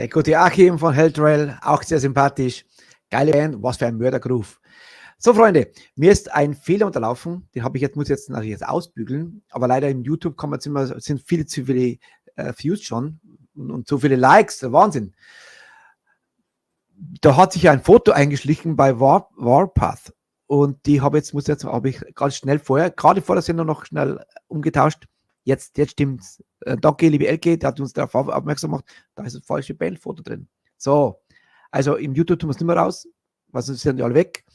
Der gute Achim von Helltrail, auch sehr sympathisch. Geile Band, was für ein Mördergroove. So, Freunde, mir ist ein Fehler unterlaufen. Den habe ich jetzt, muss jetzt natürlich jetzt ausbügeln. Aber leider im YouTube sind viel zu viele Views schon und so viele Likes. Der Wahnsinn. Da hat sich ein Foto eingeschlichen bei Warpath. Und die habe ich ganz schnell gerade vor der Sendung noch schnell umgetauscht. Jetzt stimmt's. Danke, liebe Elke, der hat uns darauf aufmerksam gemacht, da ist ein falsches Bandfoto drin. So, also im YouTube tun wir es nicht mehr raus, was sind ja alle weg.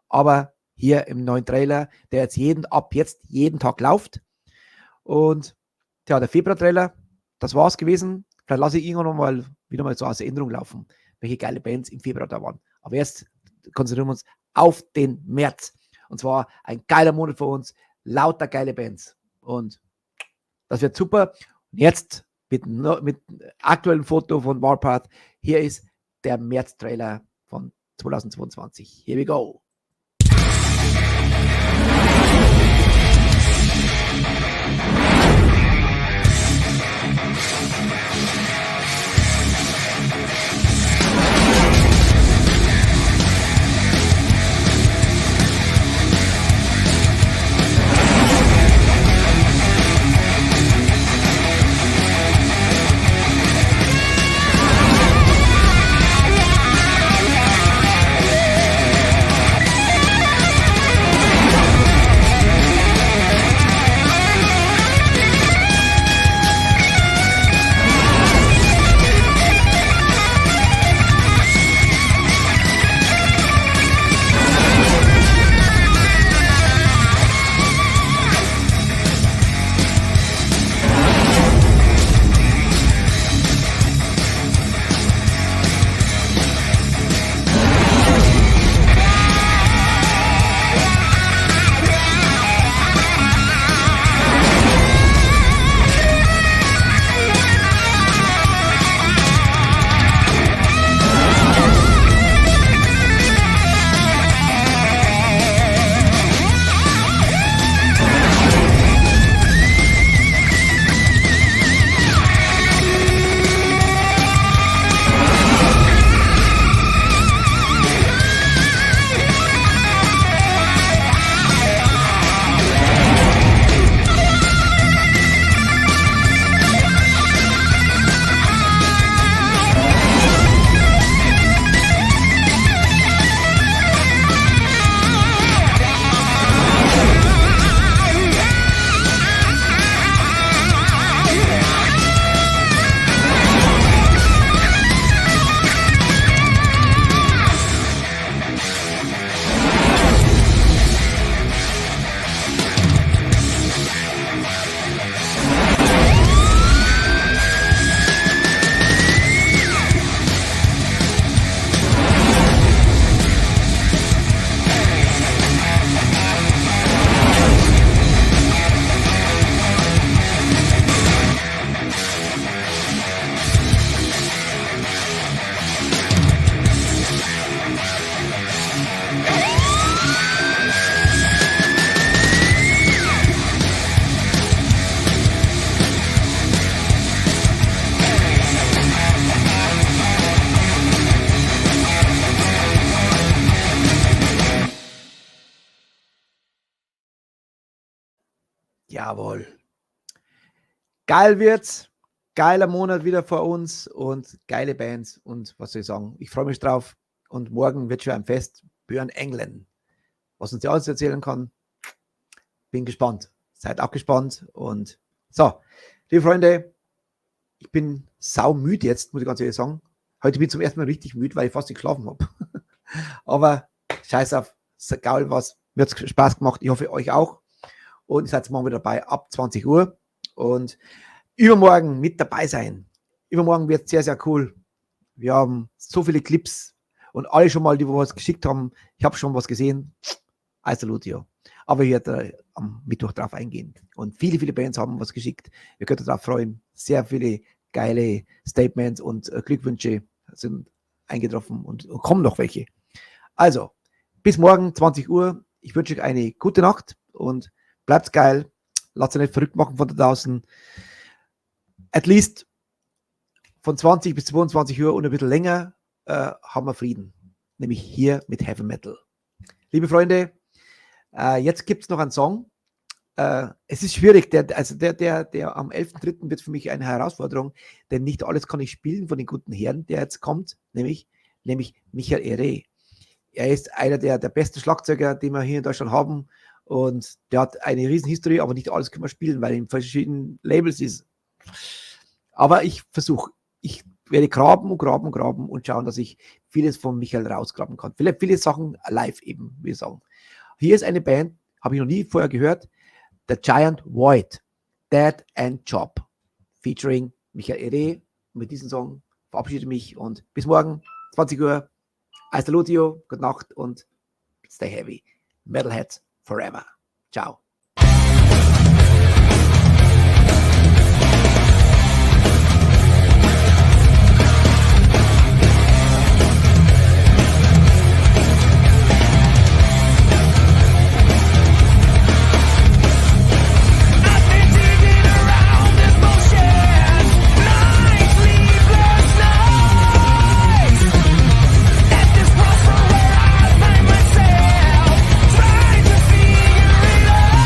Aber hier im neuen Trailer, der jetzt jeden Tag läuft. Und ja, der Februar-Trailer, das war's gewesen. Vielleicht lasse ich irgendwann wieder mal so aus Erinnerung laufen, welche geile Bands im Februar da waren. Aber jetzt konzentrieren wir uns auf den März. Und zwar ein geiler Monat für uns, lauter geile Bands. Und das wird super. Und jetzt mit aktuellen Foto von Warpath. Hier ist der März-Trailer von 2022. Here we go. Jawohl. Geil wird's. Geiler Monat wieder vor uns und geile Bands. Und was soll ich sagen? Ich freue mich drauf. Und morgen wird schon ein Fest. Björn England. Was uns der alles erzählen kann. Bin gespannt. Seid auch gespannt. Und so, liebe Freunde, ich bin saumüde jetzt, muss ich ganz ehrlich sagen. Heute bin ich zum ersten Mal richtig müde, weil ich fast nicht geschlafen habe. Aber scheiß auf, egal was. Mir hat es Spaß gemacht. Ich hoffe, euch auch. Und ihr seid morgen wieder dabei ab 20 Uhr. Und übermorgen mit dabei sein. Übermorgen wird es sehr, sehr cool. Wir haben so viele Clips und alle schon mal, die was geschickt haben, ich habe schon was gesehen. Also Lutio. Aber ich werde am Mittwoch drauf eingehen. Und viele, viele Bands haben was geschickt. Ihr könnt euch darauf freuen. Sehr viele geile Statements und Glückwünsche sind eingetroffen und kommen noch welche. Also, bis morgen 20 Uhr. Ich wünsche euch eine gute Nacht und bleibt geil. Lasst euch nicht verrückt machen von da draußen. At least von 20 bis 22 Uhr und ein bisschen länger haben wir Frieden. Nämlich hier mit Heavy Metal. Liebe Freunde, jetzt gibt es noch einen Song. Es ist schwierig, der am 11.3. wird für mich eine Herausforderung, denn nicht alles kann ich spielen von den guten Herren, der jetzt kommt, nämlich Michael Ere. Er ist einer der besten Schlagzeuger, die wir hier in Deutschland haben, und der hat eine riesen Historie, aber nicht alles können wir spielen, weil er in verschiedenen Labels ist. Aber ich versuche, ich werde graben und schauen, dass ich vieles von Michael rausgraben kann. Vielleicht viele Sachen live eben, wie ich sagen. Hier ist eine Band, habe ich noch nie vorher gehört, The Giant Void, Dead and Job, featuring Michael Ere. Und mit diesem Song verabschiede ich mich und bis morgen, 20 Uhr. Hasta luego, gute Nacht und stay heavy. Metalheads forever. Ciao. Trying to figure it out.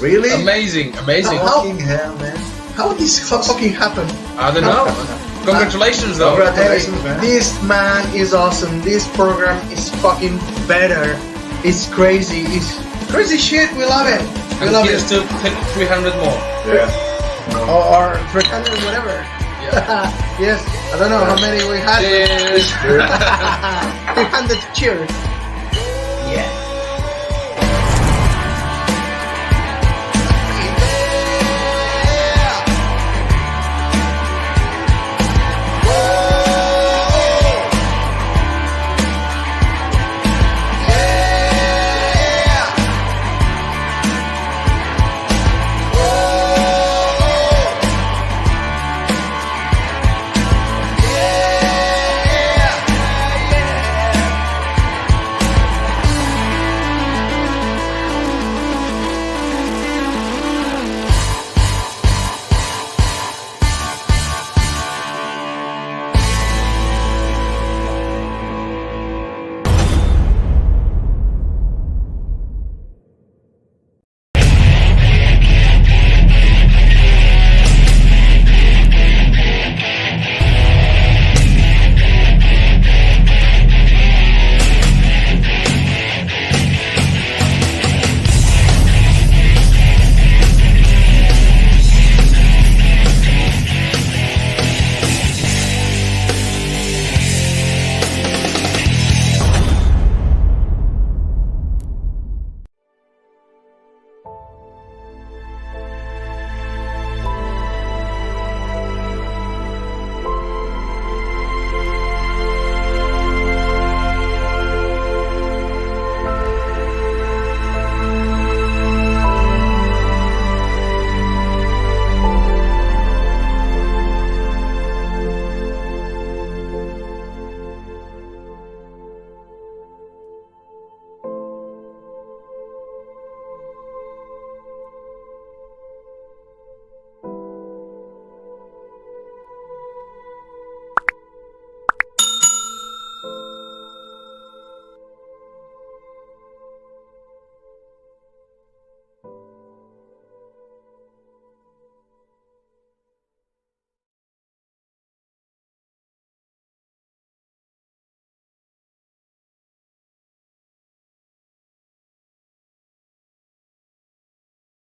Really? Amazing. Fucking hell, man. How this fucking happened? I don't know. Congratulations, though. Congratulations, Hey, man. this man is awesome. This program is fucking better. It's crazy. It's crazy shit. We love it. We And love here's it. to 300 more. Yeah. Or 300, whatever. Yeah. Yes. I don't know how many we had. Cheers. 300 cheers.